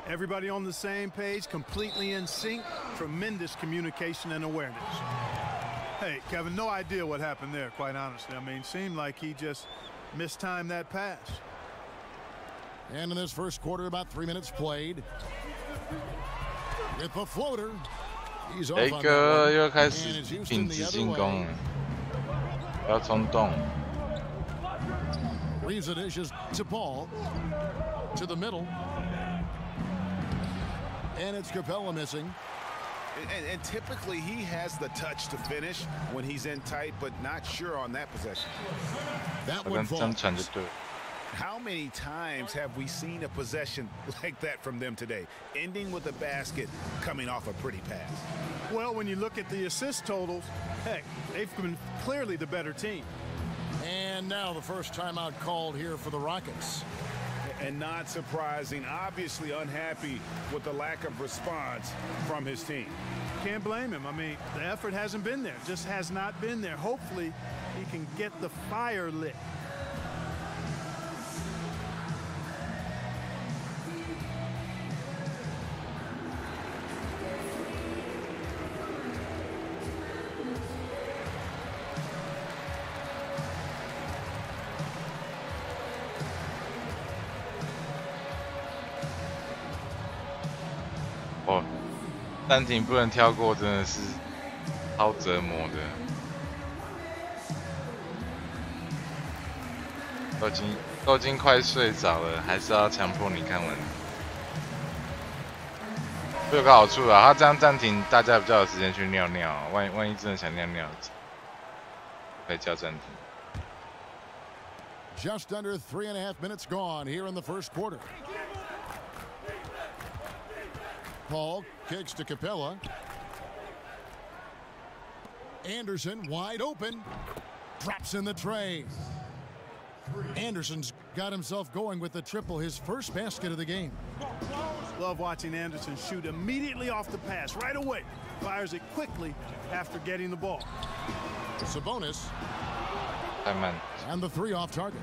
Everybody on the same page, completely in sync. Tremendous communication and awareness. Hey, Kevin, no idea what happened there, quite honestly. I mean, seemed like he just mistimed that pass. And in this first quarter, about 3 minutes played. With the floater. 一个又开始品质进攻了，不要冲动。Reeves dishes to Paul to the middle, and it's Capella missing. And typically he has the touch to finish when he's in tight, but not sure on that possession. That one falls. How many times have we seen a possession like that from them today, ending with a basket coming off a pretty pass? Well, when you look at the assist totals, heck, they've been clearly the better team. And now the first timeout called here for the Rockets. And not surprising, obviously unhappy with the lack of response from his team. Can't blame him. I mean, the effort hasn't been there, just has not been there. Hopefully, he can get the fire lit. Oh, 暂停不能跳过，真的是超折磨的。都已经快睡着了，还是要强迫你看完。会有个好处啊，他这样暂停，大家比较有时间去尿尿。万一真的想尿尿，可以叫暂停。Just under 3.5 minutes gone here in the first quarter. Paul kicks to Capella. Anderson wide open. Drops in the tray. Anderson's got himself going with the triple, his first basket of the game. Love watching Anderson shoot immediately off the pass, right away. Fires it quickly after getting the ball. Sabonis. Man. And the 3 off target.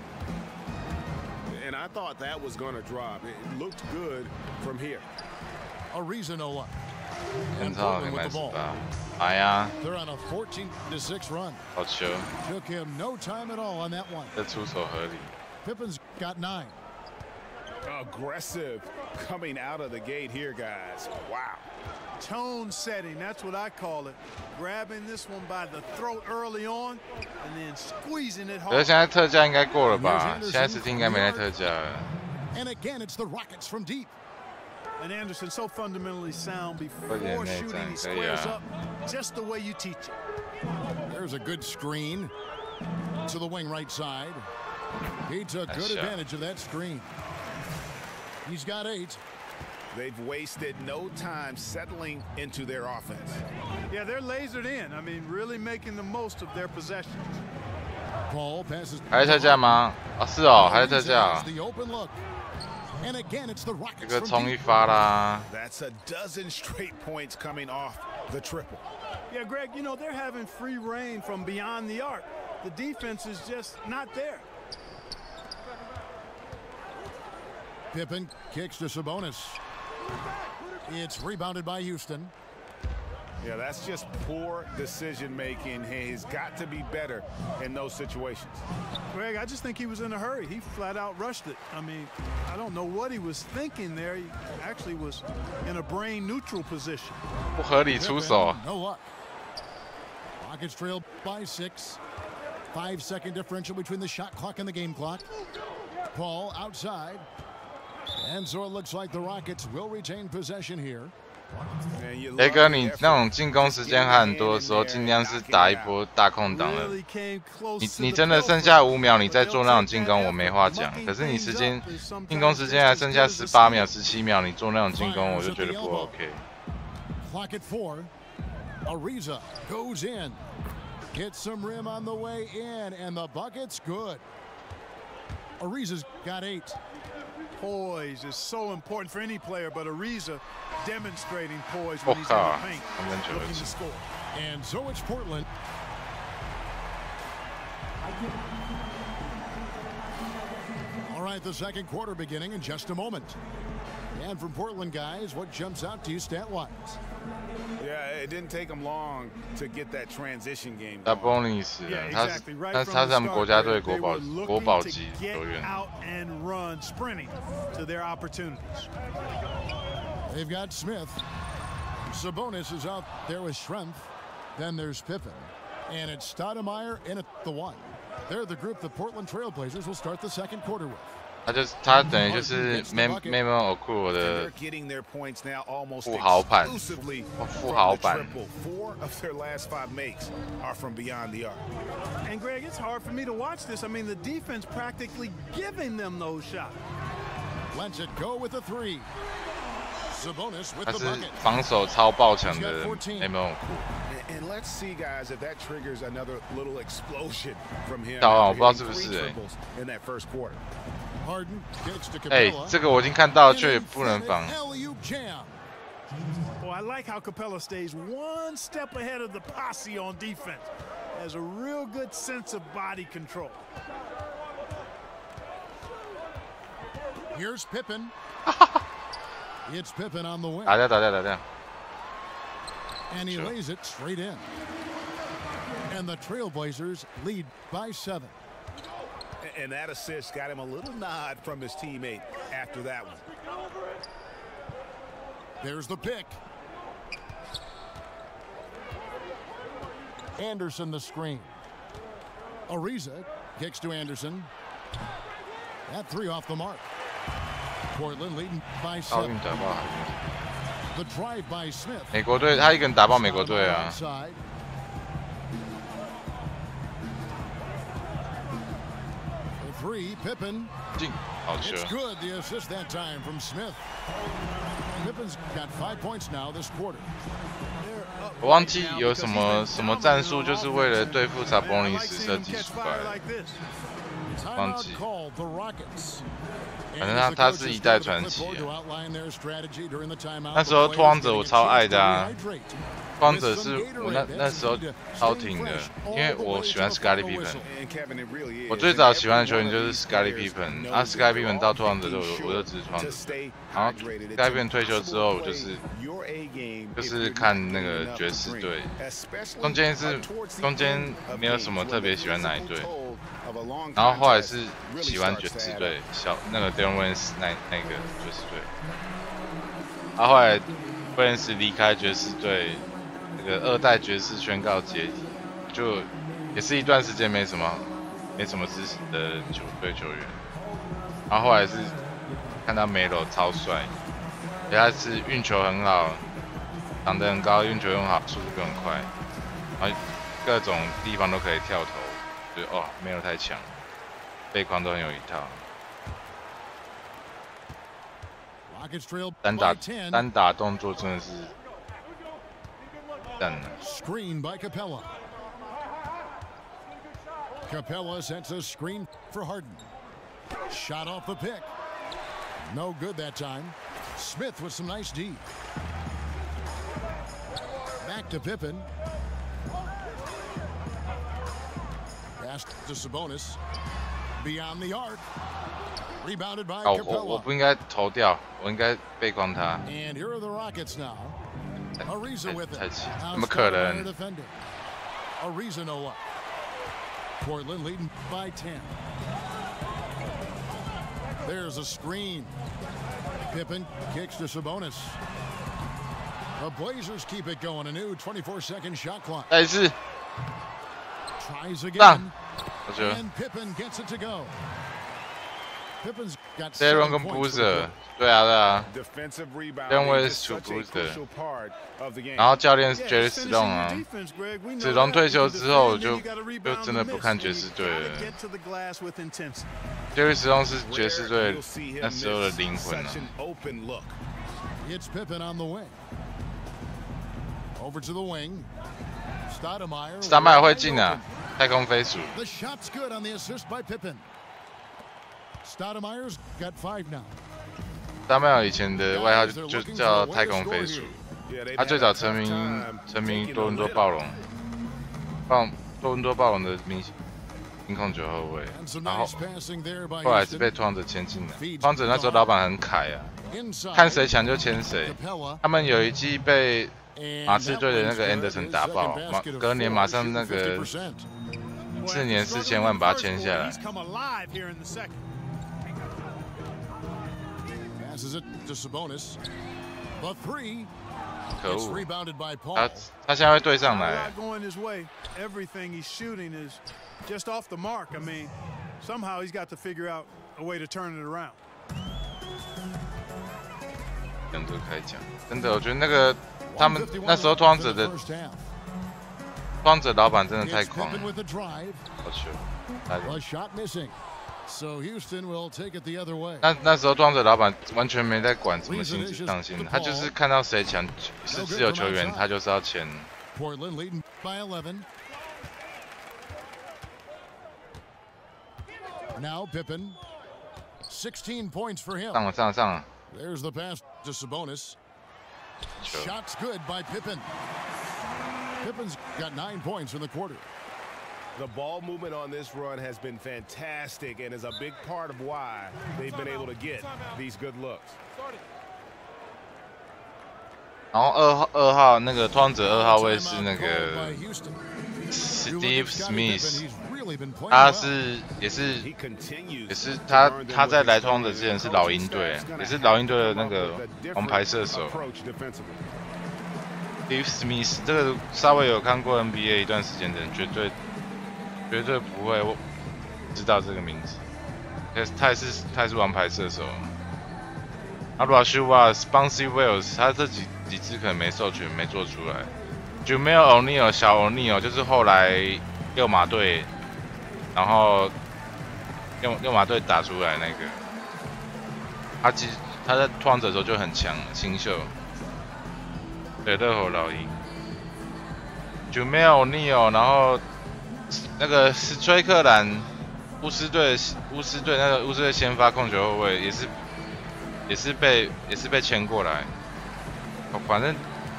And I thought that was going to drop. It looked good from here. Ariza no luck. And Portland with the ball. They're on a 14-6 run. Took him no time at all on that one. Pippen's got 9. Aggressive coming out of the gate here, guys. Wow. Tone setting, that's what I call it. Grabbing this one by the throat early on and then squeezing it hard. 可是现在特价应该过了吧？现在Steam应该没在特价了。And again, it's the Rockets from deep. And Anderson so fundamentally sound before shooting, he squares up just the way you teach it. There's a good screen to the wing right side. He took good advantage of that screen. He's got 8. They've wasted no time settling into their offense. Yeah, they're lasered in. I mean, really making the most of their possessions. Paul passes. 还在特价吗？啊，是哦，还在特价。 And again, it's the Rockets. 这个冲一发啦。 That's a dozen straight points coming off the triple. Yeah, Greg, you know, they're having free reign from beyond the arc. The defense is just not there. Pippen kicks to Sabonis. It's rebounded by Houston. Yeah, that's just poor decision making. He's got to be better in those situations. Greg, I just think he was in a hurry. He flat out rushed it. I mean, I don't know what he was thinking there. He actually was in a brain neutral position. 不合理出手。 No luck. Rockets trail by 6. 5-second differential between the shot clock and the game clock. Paul outside. And so it looks like the Rockets will retain possession here. 雷哥，你那种进攻时间还很多的时候，尽量是打一波大空档的。你真的剩下5秒，你再做那种进攻，我没话讲。可是你进攻时间还剩下18秒、17秒，你做那种进攻，我就觉得不 OK。 Clock at 4. Ariza goes in. Hits some rim on the way in, and the bucket's good. Ariza's got 8. Poise is so important for any player, but Ariza demonstrating poise when he's in the paint, looking to score. And so it's Portland. All right, the second quarter beginning in just a moment. And from Portland, guys, what jumps out to you stat-wise? Yeah, it didn't take them long to get that transition game. 打波利斯，他是他们国家队国宝级球员。 Out and run, sprinting to their opportunities. They've got Smith. Sabonis is out there with strength. Then there's Pippen, and it's Stoudemire in at the 1. They're the group the Portland Trailblazers will start the second quarter with. 他等于就是 Memo Okuro 的富豪版。 4 of their last 5 makes are from beyond the arc. And Greg, it's hard for me to watch this. I mean, the defense practically giving them those shots. Lets it go with a 3. Sabonis with the bucket. 他是防守超爆强的 Memo Okuro。 And let's see, guys, if that triggers another little explosion from him. 我不知道是不是in that first quarter. 这个我已经看到，却不能防。 Well, I like how Capella stays one step ahead of the posse on defense. Has a real good sense of body control. Here's Pippen. It's Pippen on the wing. 打掉。 And he lays it straight in. And the Trailblazers lead by 7. And that assist got him a little nod from his teammate after that one. There's the pick. Anderson the screen. Ariza kicks to Anderson. That 3 off the mark. Portland leading by 7. The drive by Smith. 美国队他一个人打爆美国队啊。 3, Pippen. 进，好球。 It's good. The assist that time from Smith. Pippen's got 5 points now this quarter. 我忘记有什么战术，就是为了对付查波利斯设计出来的。忘记。反正他是一代传奇啊。那时候拓荒者我超爱的啊。 拓荒者是我那时候超挺的，因为我喜欢 Scottie Pippen。我最早喜欢的球员就是 Scottie Pippen， 啊 Scottie Pippen 到拓荒者我就支持拓荒者，然后 Scottie Pippen 退休之后，我就是看那个爵士队，中间没有什么特别喜欢哪一队，然后后来是喜欢爵士队，那个 Deron Williams 那个爵士队，然后后来威廉斯离开爵士队。 2代爵士宣告解体，就也是一段时间没什么支持的球员，然后后来是看到梅罗超帅，而且他是运球很好，长得很高，运球又很好，速度又很快，然后各种地方都可以跳投，就梅罗太强，背框都很有一套。单打动作真的是。 Screen by Capella. Capella sets a screen for Harden. Shot off the pick. No good that time. Smith with some nice D. Back to Pippen. Pass to Sabonis. 哦，我不应该投掉，我应该背光他。太气，怎么可能？ Portland leading by 10. There's a screen. Pippen kicks to Sabonis. The Blazers keep it going. A new 24-second shot clock. Tries again. And Pippen gets it to go. Pippen's got 7 points. 对啊。认为是主 booster， 然后教练是爵士史隆啊，史隆退休之后就真的不看爵士队了。爵士史隆是爵士队那时候的灵魂啊。史达迈尔会进啊，太空飞鼠。Stoudemire's got 5 now. 史达迈尔以前的外号就叫太空飞鼠，他最早成名多伦多暴龙，多伦多暴龙的明控球后卫，然后后来是被拓荒者签进来。拓荒者那时候老板很凯啊，看谁强就签谁。他们有一季被马刺队的那个 Anderson 打爆，隔年马上那个4年4000万把他签下来。 可恶！他现在会对上来。跟着开讲，真的，我觉得那个他们那时候拓荒者老板真的太狂了，好球！那时候拓荒者老板完全没在管什么薪资上限，他就是看到谁强是自由球员，他就是要签。Now Pippen, 16 points for him. 上了。 There's the pass to Sabonis. Shots good by Pippen. Pippen's got 9 points in the quarter. The ball movement on this run has been fantastic and is a big part of why they've been able to get these good looks. 然后二号那个拓荒者2号位是那个 Steve Smith， 他也是他在来拓荒者之前是老鹰队，也是老鹰队的那个王牌射手。Steve Smith 这个稍微有看过 NBA 一段时间的人，绝对不会知道这个名字。他也是王牌射手。阿鲁阿修瓦 Sponcy Wells 他这几支可能没授权，没做出来。Jamal O'Neal 小 O'Neal 就是后来六马队，然后六马队打出来那个。他在拓荒者的时候就很强，新秀。对，热火老鹰。Jamal O'Neal 然后那个是崔克兰，巫师队先发控球后卫也是被签过来，反正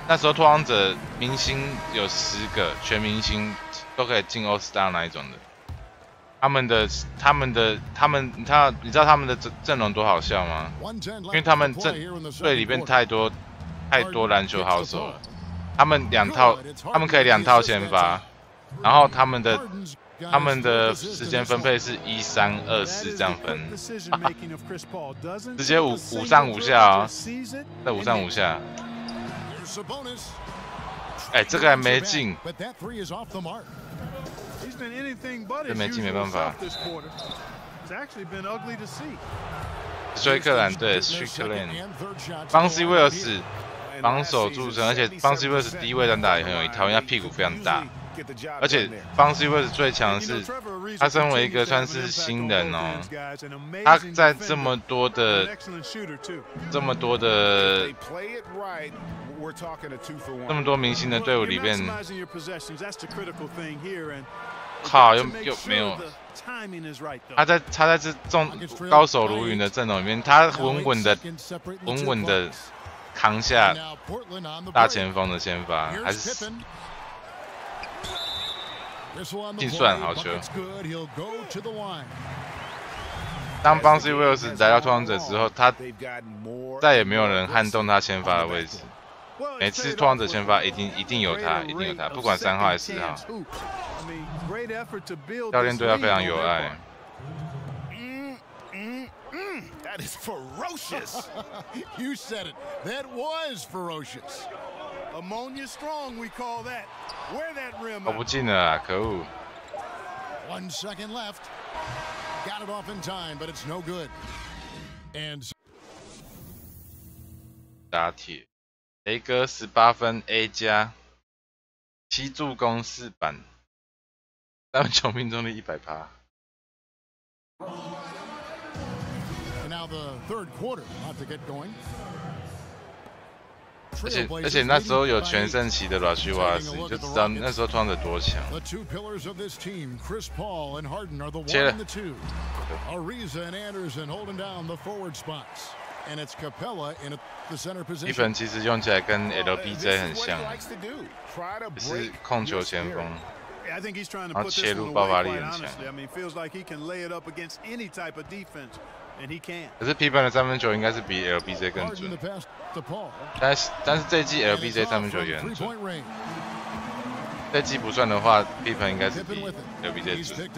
那时候拓荒者明星有10个，全明星都可以进 All Star 那一种的。你知道他们的阵容多好笑吗？因为他们队里面太多篮球好手了，他们可以2套先发，然后他们的时间分配是1、3、2、4这样分，直接5上5下啊，在5上5下。哎，这个还没进，这没进没办法。崔克兰对 Strickland， 邦西威尔斯防守著称，而且邦西威尔斯低位单打也很有一套，因为他屁股非常大。而且邦西威尔斯最强的是，他身为一个算是新人哦，他在这么多的明星的队伍里面，靠又没有。他在这种高手如云的阵容里面，他稳稳的扛下大前锋的先发，还是计算好球。当邦西威尔斯来到拓荒者之后，他再也没有人撼动他先发的位置。每次拓荒者先发一定有他，不管3号还是4号。教练对他非常有爱。That is ferocious. You said it. That was ferocious. Ammonia strong, we call that. Wear that rim. 投不进了啊！可恶。1 second left. Got it off in time, but it's no good. And 打铁，雷哥18分 A 加，7助攻4板，3分球命中率100%。Now the third quarter about to get going. 而且那时候有全盛期的拉希瓦斯，你就知道那时候拓荒者多强。切了。一粉其实用起来跟 LBJ 很像，也是控球前锋。然后切入爆发力很强。可是皮本的3分球应该是比 LBJ 更准，但是这一季 LBJ 3分球也很准。这季不算的话，皮本应该是比 LBJ 准。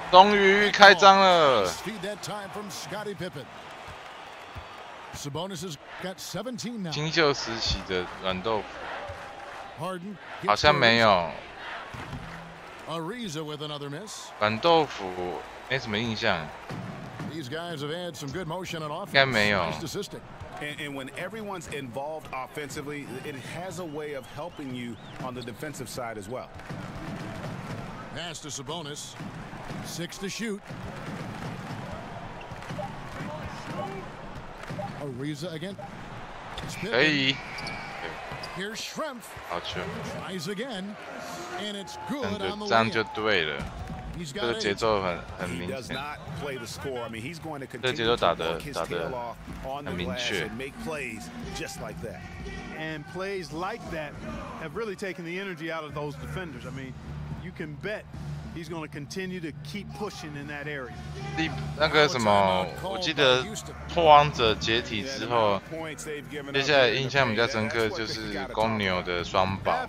终于开张了。金秀时期的软豆腐好像没有，软豆腐没什么印象，应该没有。And when everyone's involved offensively, it has a way of helping you on the defensive side as well. Pass to Sabonis. 6 to shoot. Ariza again. 可以。Here's Shrimp. 好球。Tries again, and it's good on the way. 这样就对了。这个节奏很明显，这节奏打得很明确。And plays like that have really taken the energy out of those defenders. I mean, you can bet he's going to continue to keep pushing in that area. 那个什么，我记得拓荒者解体之后，接下来印象比较深刻就是公牛的双宝。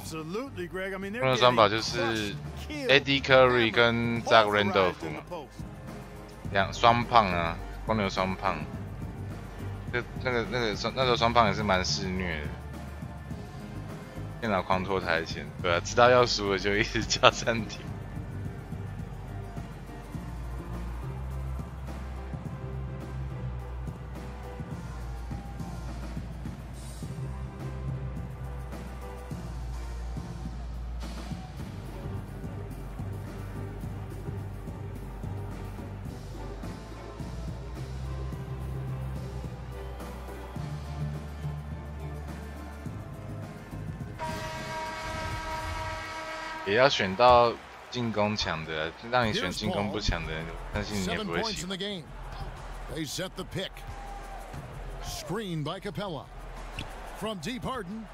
公牛双宝就是 AD Curry 跟 Zach Randolph 嘛，双胖啊，公牛双胖。那时候双胖也是蛮肆虐的。电脑狂拖台前，对啊，知道要输了就一直叫暂停。也要选到进攻强的，让你选进攻不强的人，相信你也不会喜欢。They set the pick. Screen by Capella. From deep Harden.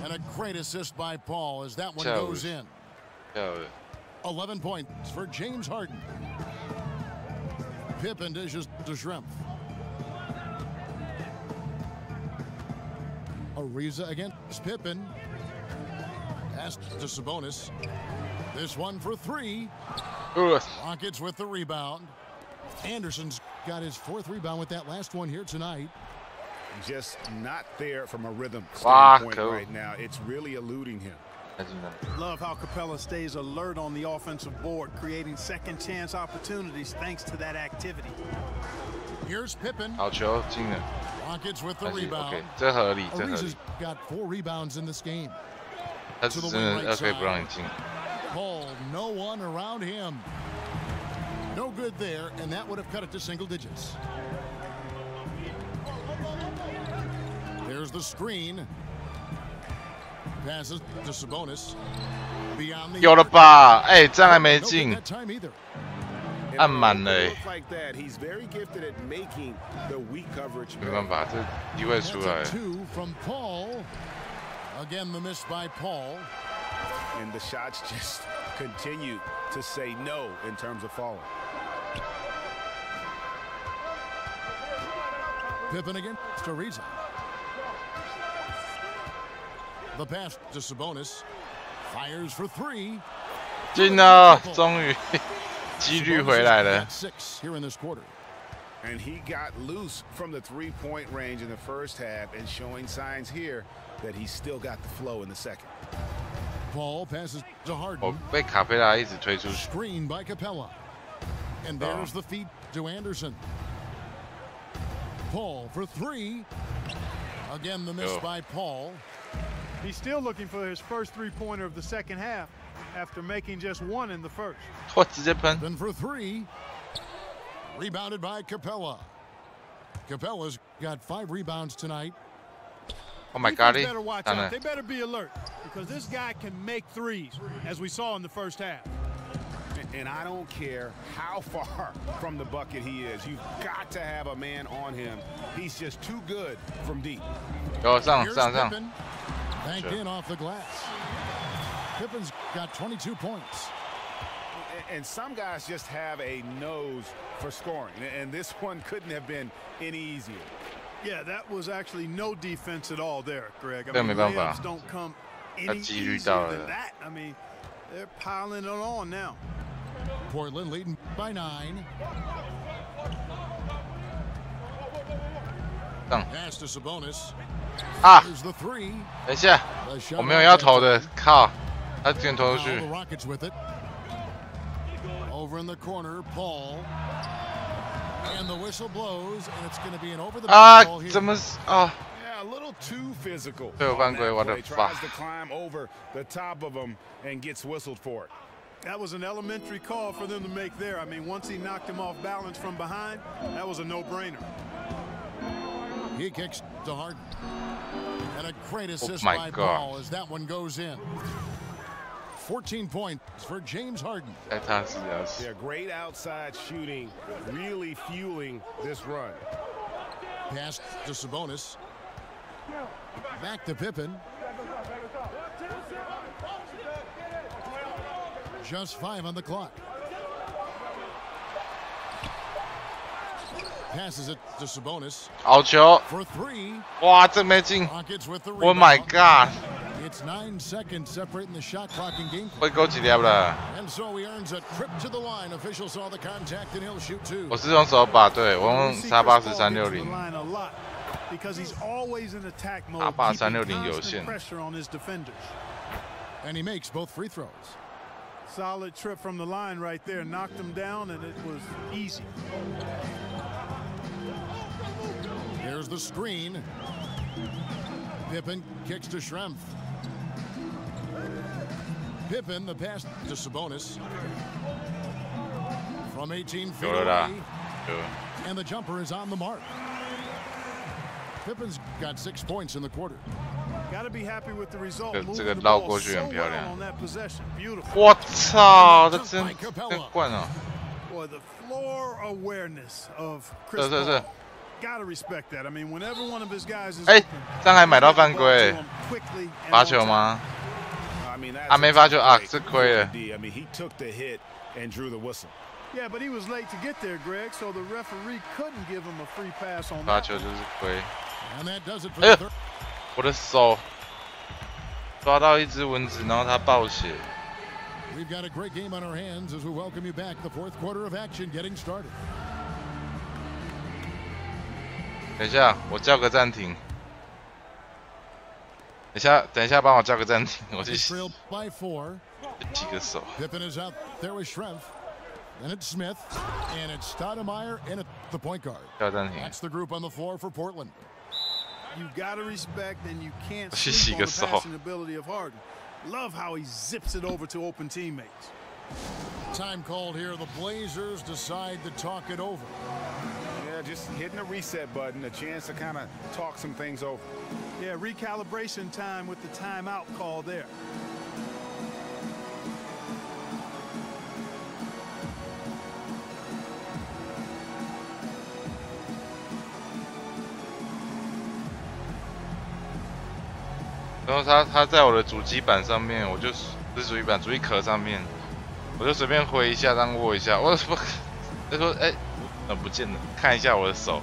And a great assist by Paul as that one goes in. 11 points for James Harden. Pippen dishes to Shrimp. Ariza against Pippen. Pass to Sabonis. This one for 3. Rockets with the rebound. Anderson's got his 4th rebound with that last one here tonight. Just not there from a rhythm standpoint right now. It's really eluding him. Love how Capella stays alert on the offensive board, creating second chance opportunities thanks to that activity. Here's Pippen. 好球进了。Rockets with the rebound. OK， 这合理，这合理。Ariza's got 4 rebounds in this game. 他是真的可以不让你进。Paul, no one around him. No good there, and that would have cut it to single digits. There's the screen. Passes to Sabonis. Beyond the 有了吧？哎，这样还没进，按满了哎。没办法，这机会出来。Again, the miss by Paul. And the shots just continue to say no in terms of falling. Pippen again to Ariza. The pass to Sabonis. Fires for three. 进了，终于几率回来了。6 here in this quarter. And he got loose from the three-point range in the first half and showing signs here that he's still got the flow in the second. Paul passes to Harden. 我被卡佩拉一直推出去。 Screen by Capella. And there's the feed to Anderson. Paul for three. Again, the miss by Paul. He's still looking for his first three-pointer of the second half after making just one in the first. 我直接喷。 Then for three. Rebounded by Capella. Capella's got 5 rebounds tonight. Oh my God! They better watch out. They better be alert because this guy can make threes, as we saw in the first half. And I don't care how far from the bucket he is. You've got to have a man on him. He's just too good from deep. 有上。 Banked in off the glass. Pippen's got 22 points. And some guys just have a nose for scoring. And this one couldn't have been any easier. Yeah, that was actually no defense at all there, Greg. I mean, layups don't come any easier than that. I mean, they're piling it on now. Portland leading by 9. Pass to Sabonis. 啊！ There's the three. 等一下，我没有要投的，靠！他直接投出去。 The Rockets with it. Over in the corner, Paul. And the whistle blows, and it's going to be an over the ball here. 怎么啊？ Yeah, a little too physical. 被我犯规，我的 tries to climb over the top of him and gets whistled for it. That was an elementary call for them to make there. I mean, once he knocked him off balance from behind, that was a no-brainer. He kicks to Harden. And a great assist by Paul as that one goes in. 14 points for James Harden. Yeah, great outside shooting, really fueling this run. Pass to Sabonis. Back to Pippen. Just 5 on the clock. Passes it to Sabonis. 好球 For 3. 哇，这没进 Rockets with the！Oh rebound. my god！ It's 9 seconds separating the shot clock and game clock. 会勾几条了？ And so he earns a trip to the line. Official saw the contact and he'll shoot 2. 我是用手把，对我用沙巴是360。 Because he's always in attack mode. 沙巴360有限。 Pressure on his defenders. And he makes both free throws. Solid trip from the line right there. Knocked him down, and it was easy. Here's the screen. Pippen kicks to Schrempf. Pippen, the pass to Sabonis. From 18 feet away. And the jumper is on the mark. Pippen's got 6 points in the quarter. Got to be happy with the result. 这个绕过去很漂亮。 on that possession. Beautiful. 我操，这真惯啊！ Boy, the floor awareness of Chris Paul. Gotta respect that. I mean, whenever one of his guys is 哎，这样还买到犯规，罚球吗？啊，没罚球啊，是亏了。 I mean, he took the hit and drew the whistle. Yeah, but he was late to get there, Greg, so the referee couldn't give him a free pass on that. 罚球就是亏。 And that does it for 哎呦 the third. 我的手抓到一只蚊子，然后它爆血。 We've got a great game on our hands as we welcome you back. The fourth quarter of action getting started. 等一下，我叫个暂停。等一下，帮我叫个暂停，我去洗个手。 Pippen is out there with Schrempf. Then it's Smith, and it's Stoudemire in at the point guard. 叫暂停。 That's the group on the floor for Portland. You gotta respect, and you can't 去洗 sleep 个 on the 手。 passing ability of Harden. Love how he zips it over to open teammates. Time called here. The Blazers decide to talk it over. Yeah, just hitting a reset button, a chance to kind of talk some things over. Yeah, recalibration time with the timeout call there. 然后他在我的主机板上面，我就不是主机板，主机壳上面，我就随便挥一下，当握一下，我他说哎，不见了，看一下我的手，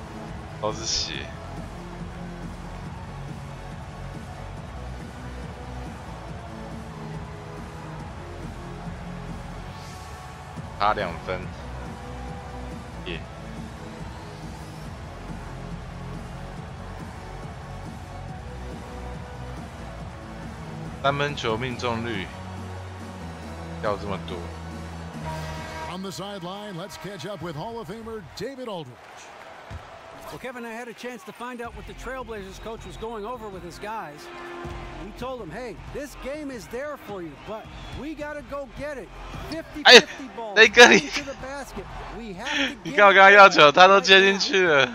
都是血。差2分，耶！三分球命中率掉这么多。On the sideline, let's catch up with Hall of Famer David Aldridge. Well, Kevin, I had a chance to find out what the Trailblazers coach was going over with his guys. We told him, hey, this game is there for you, but we got to go get it. 50-50 ball into the basket. We have to get 你看我刚刚要求，他都接进去了。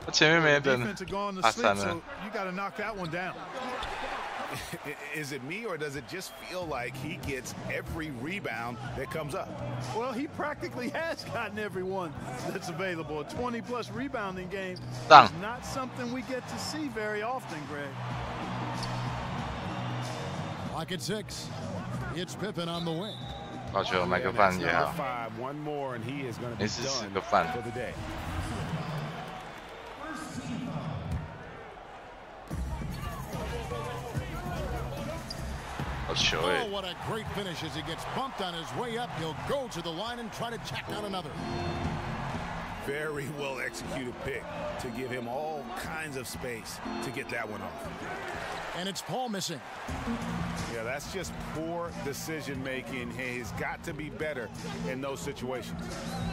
他前面没等，他闪了。You got to knock that one down. Is it me, or does it just feel like he gets every rebound that comes up? Well, he practically has gotten every one that's available. A 20-plus rebounding game is not something we get to see very often, Greg. Lock at 6. It's Pippen on the wing. 抱球买个饭也好。没事吃个饭。Oh, what a great finish as he gets bumped on his way up. He'll go to the line and try to check down another. Very well executed pick to give him all kinds of space to get that one off. And it's Paul missing. Yeah, that's just poor decision making. He's got to be better in those situations.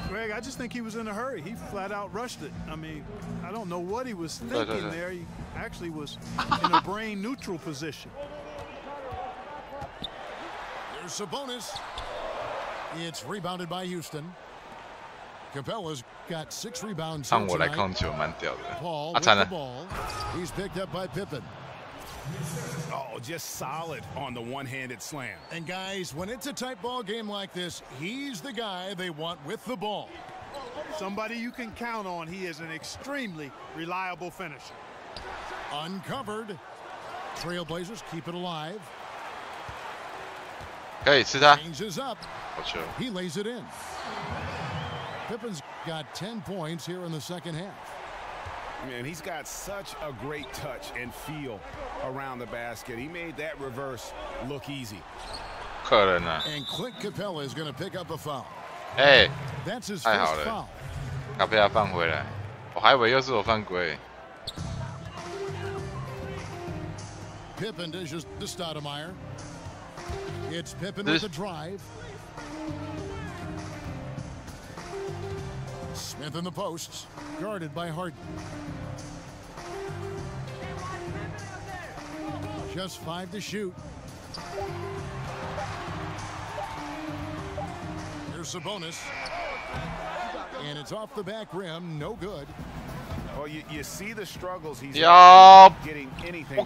Greg, I just think he was in a hurry. He flat out rushed it. I mean, I don't know what he was thinking there. He actually was in a brain neutral position. There's Sabonis. It's rebounded by Houston. Capella's got 6 rebounds here tonight. Paul with the ball. He's picked up by Pippen. Oh, just solid on the one-handed slam. And guys, when it's a tight ball game like this, he's the guy they want with the ball. Somebody you can count on. He is an extremely reliable finisher. Uncovered. Trailblazers keep it alive. 可以吃它。 Changes up. He lays it in. Pippen's got 10 points here in the second half. Man, he's got such a great touch and feel around the basket. He made that reverse look easy. And Clint Capella is going to pick up a foul. Hey, that's his first foul. Capella 放回来，我还以为又是我犯规。 Pippen dishes to Stoudemire. It's Pippen with the drive. Smith in the posts, guarded by Harden. Just 5 to shoot. Here's Sabonis. And it's off the back rim, no good. Well, you see the struggles he's getting anything.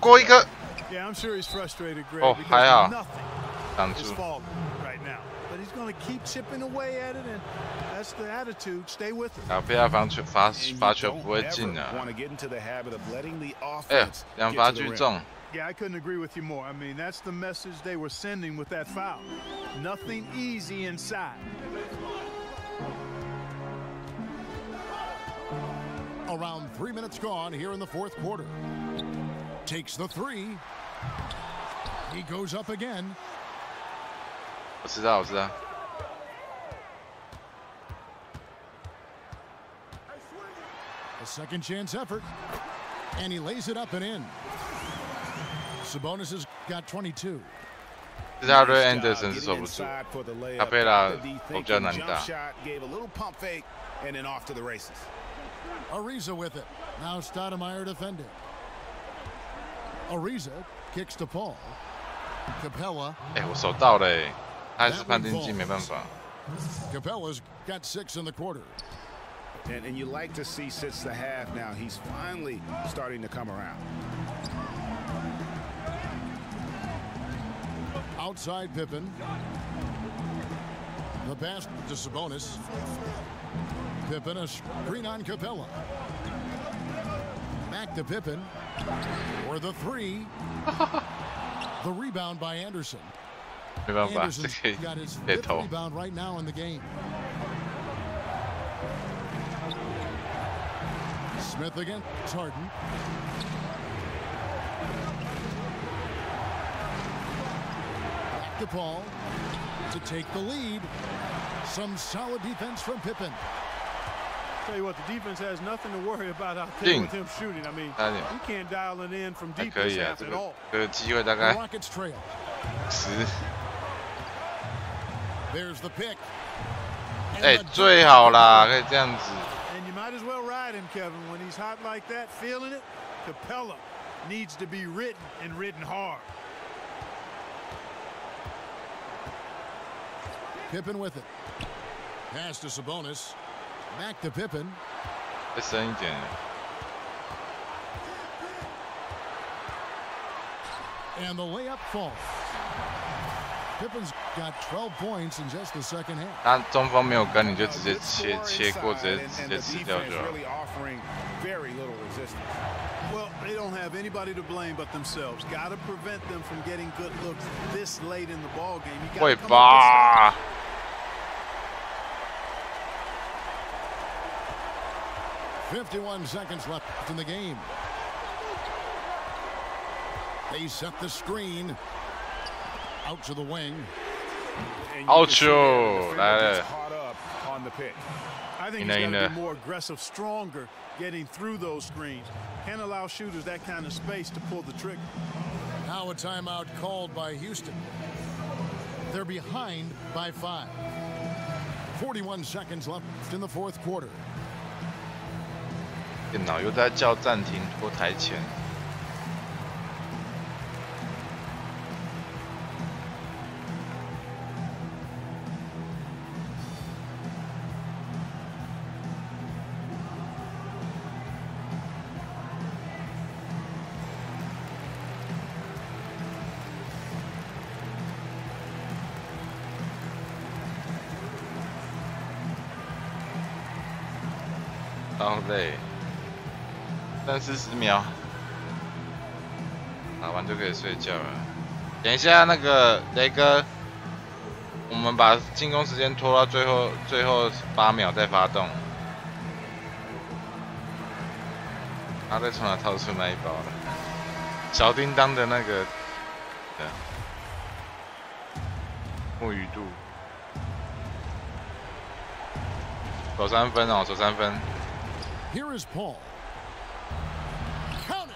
Yeah, I'm sure he's frustrated, Greg, because nothing is falling right now. But he's going to keep chipping away at it, and that's the attitude. Stay with it. 罚球不会进啊。2罚俱中。 Yeah, I couldn't agree with you more. I mean, that's the message they were sending with that foul. Nothing easy inside. Around 3 minutes gone here in the fourth quarter. Takes the 3. He goes up again. 我知道。A second chance effort. And he lays it up and in. Sabonis has got 22. 这下对 Anderson 是守不住，卡佩拉比较难打。 Ariza with it. Now Stoudemire defending. Ariza kicks to Paul. Capella. 我手到了他还是判定进没办法。 Capella's got 6 in the quarter. And you like to see since the half now, he's finally starting to come around. Outside Pippen. The pass to Sabonis. Pippen a screen on Capella. Back to Pippen. For the three. The rebound by Anderson. 没办法， Anderson 这 got his 可以 fifth 投。 rebound right now in the game. Smith against Harden. Back to Paul to take the lead. Some solid defense from Pippen. Tell you what, the defense has nothing to worry about out there with him shooting. I mean, he can't dial it in from deep distance at all. 这个机会大概 Rockets trail. 10。 There's the pick. 哎，最好啦，可以这样子。 And you might as well ride him, Kevin. When he's hot like that, feeling it, Capella needs to be ridden and ridden hard. Pippen with it. Pass to Sabonis. Back to Pippen. 再深一点。 And the layup falls. Pippen's got 12 points in just the second half. 他中锋没有跟，你就直接切过，直接吃掉就好。 Well, they don't have anybody to blame but themselves. Got to prevent them from getting good looks this late in the ball game. 会吧？ 51 seconds left in the game. They set the screen. Out to the wing. Out 来了。 I think he's got to be more aggressive, stronger, getting through those screens. Can't allow shooters that kind of space to pull the trigger. Now a timeout called by Houston. They're behind by 5. 41 seconds left in the fourth quarter. 电脑又在叫暂停拖台前。 好累，30秒，打完就可以睡觉了。等一下，那个雷哥，我们把进攻时间拖到最后8秒再发动。他再从哪掏出那一包了？小叮当的那个，木鱼肚，守3分哦，守3分。 Here is Paul. Count it!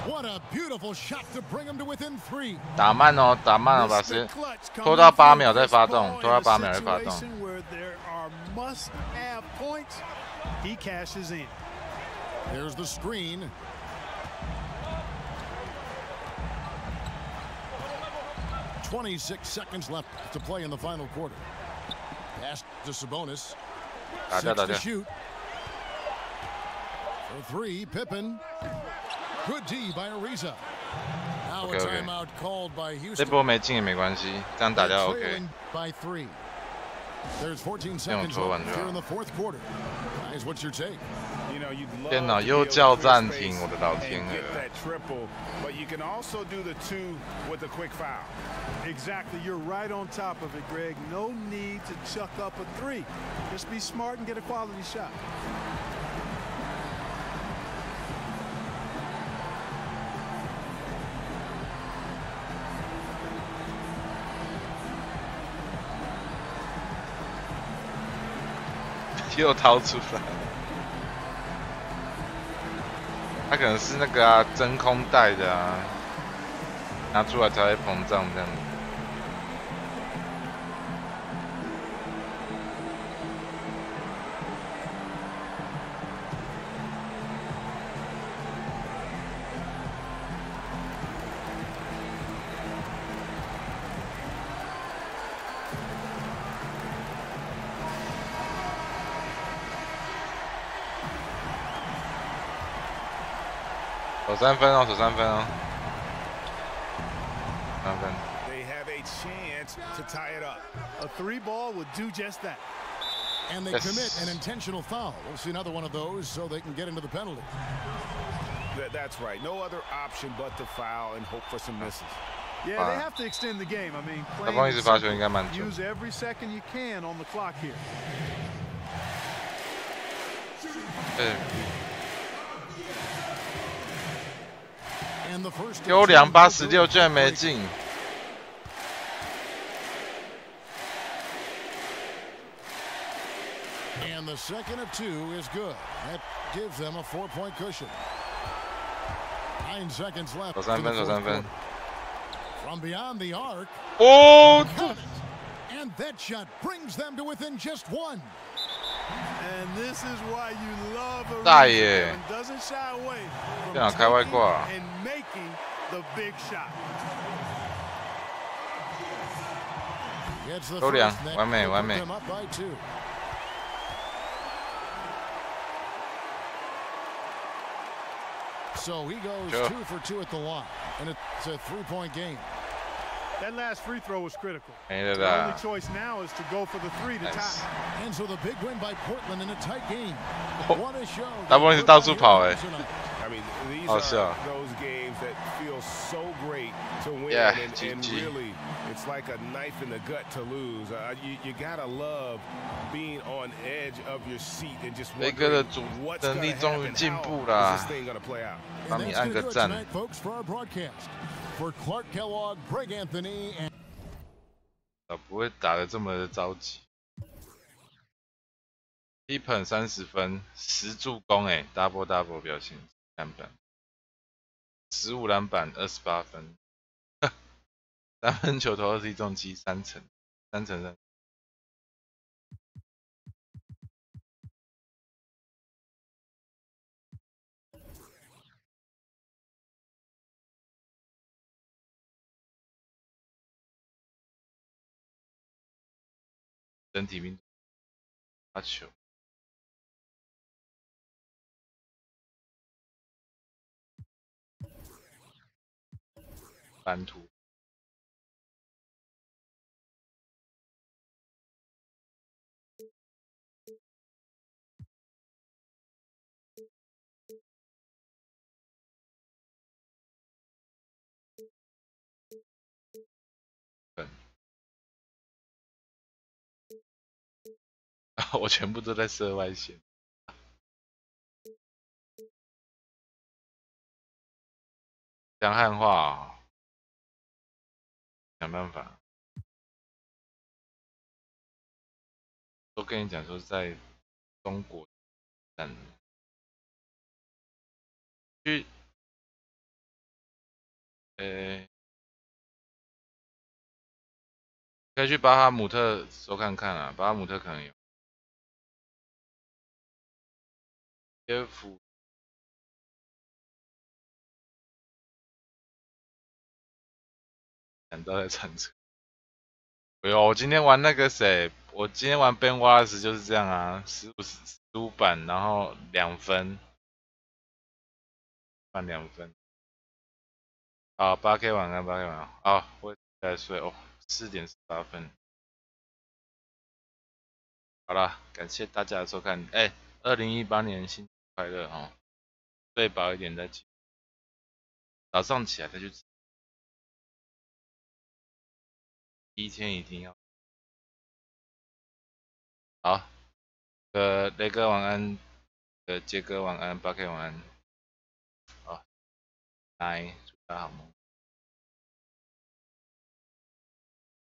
What a beautiful shot to bring him to within 3. 打慢哦，打慢了，把时间拖到8秒再发动，拖到8秒再发动。 He cashes in. There's the screen. .26 seconds left to play in the final quarter. Pass to Sabonis. 6 to shoot. For 3, Pippen. Good D by Ariza. Now a timeout called by Houston. 这波没进也没关系，这样打掉 OK。 By 3. There's 14 seconds left here in the fourth quarter. Guys, what's your take? 电脑又叫暂停，我的老天鹅！ But you can also do the 2 with a quick foul. Exactly, you're right on top of it, Greg. No need to chuck up a 3. Just be smart and get a quality shot. 又掏出来，它可能是那个啊，真空袋的啊，拿出来才会膨胀这样子。守3分哦，守3分哦，3分。 They have a chance to tie it up. A 3 ball would do just that. And they commit an intentional foul. We'll see another one of those so they can get into the penalty. That's right. No other option but to foul and hope for some misses. Yeah, they have to extend the game. I mean, use every second you can on the clock here. 优良86居然没进。And the second of 2 is good. That gives them a 4-point cushion. 9 seconds left. 守3分，守3分。From beyond the arc. Oh! And that shot brings them to within just 1. And this is why you love a doesn't shy away from taking and making the big shot. 优良，完美，完美。So he goes 2 for 2 at the line, and it's a 3-point game. That last free throw was critical. The only choice now is to go for the 3 to tie. And so the big win by Portland in a tight game. What a show. 大部分是到处跑哎。I mean, these are those games that feel so great to win, and really, it's like a knife in the gut to lose. You gotta love being on edge of your seat and just wondering what's gonna happen. How is this thing gonna play out? 帮你按个赞。 Folks, for our broadcast, for Clark Kellogg, Greg Anthony, and 不会打得这么的着急。一盆30分，10助攻哎 ，double 表现，篮板，15篮板，28分，3分球投21中7，3成，3成。整体命中发球，版图，我全部都在射外线。讲汉话哦，想办法。都跟你讲说，在中国站去，可以去巴哈姆特搜看看啊，巴哈姆特可能有。F 想到在唱车。哎呦，我今天玩那个谁，我今天玩 Ben Wallace 就是这样啊，15板，然后2分，半2分。好，8K 晚安，8K 晚安。好，我再睡哦，4点18分。好啦，感谢大家的收看。2018年新年快乐哦！睡饱一点再起，早上起来再去吃。第一天一定要好。雷哥晚安，杰哥晚安，8K 晚安。好，拜，祝大家好梦。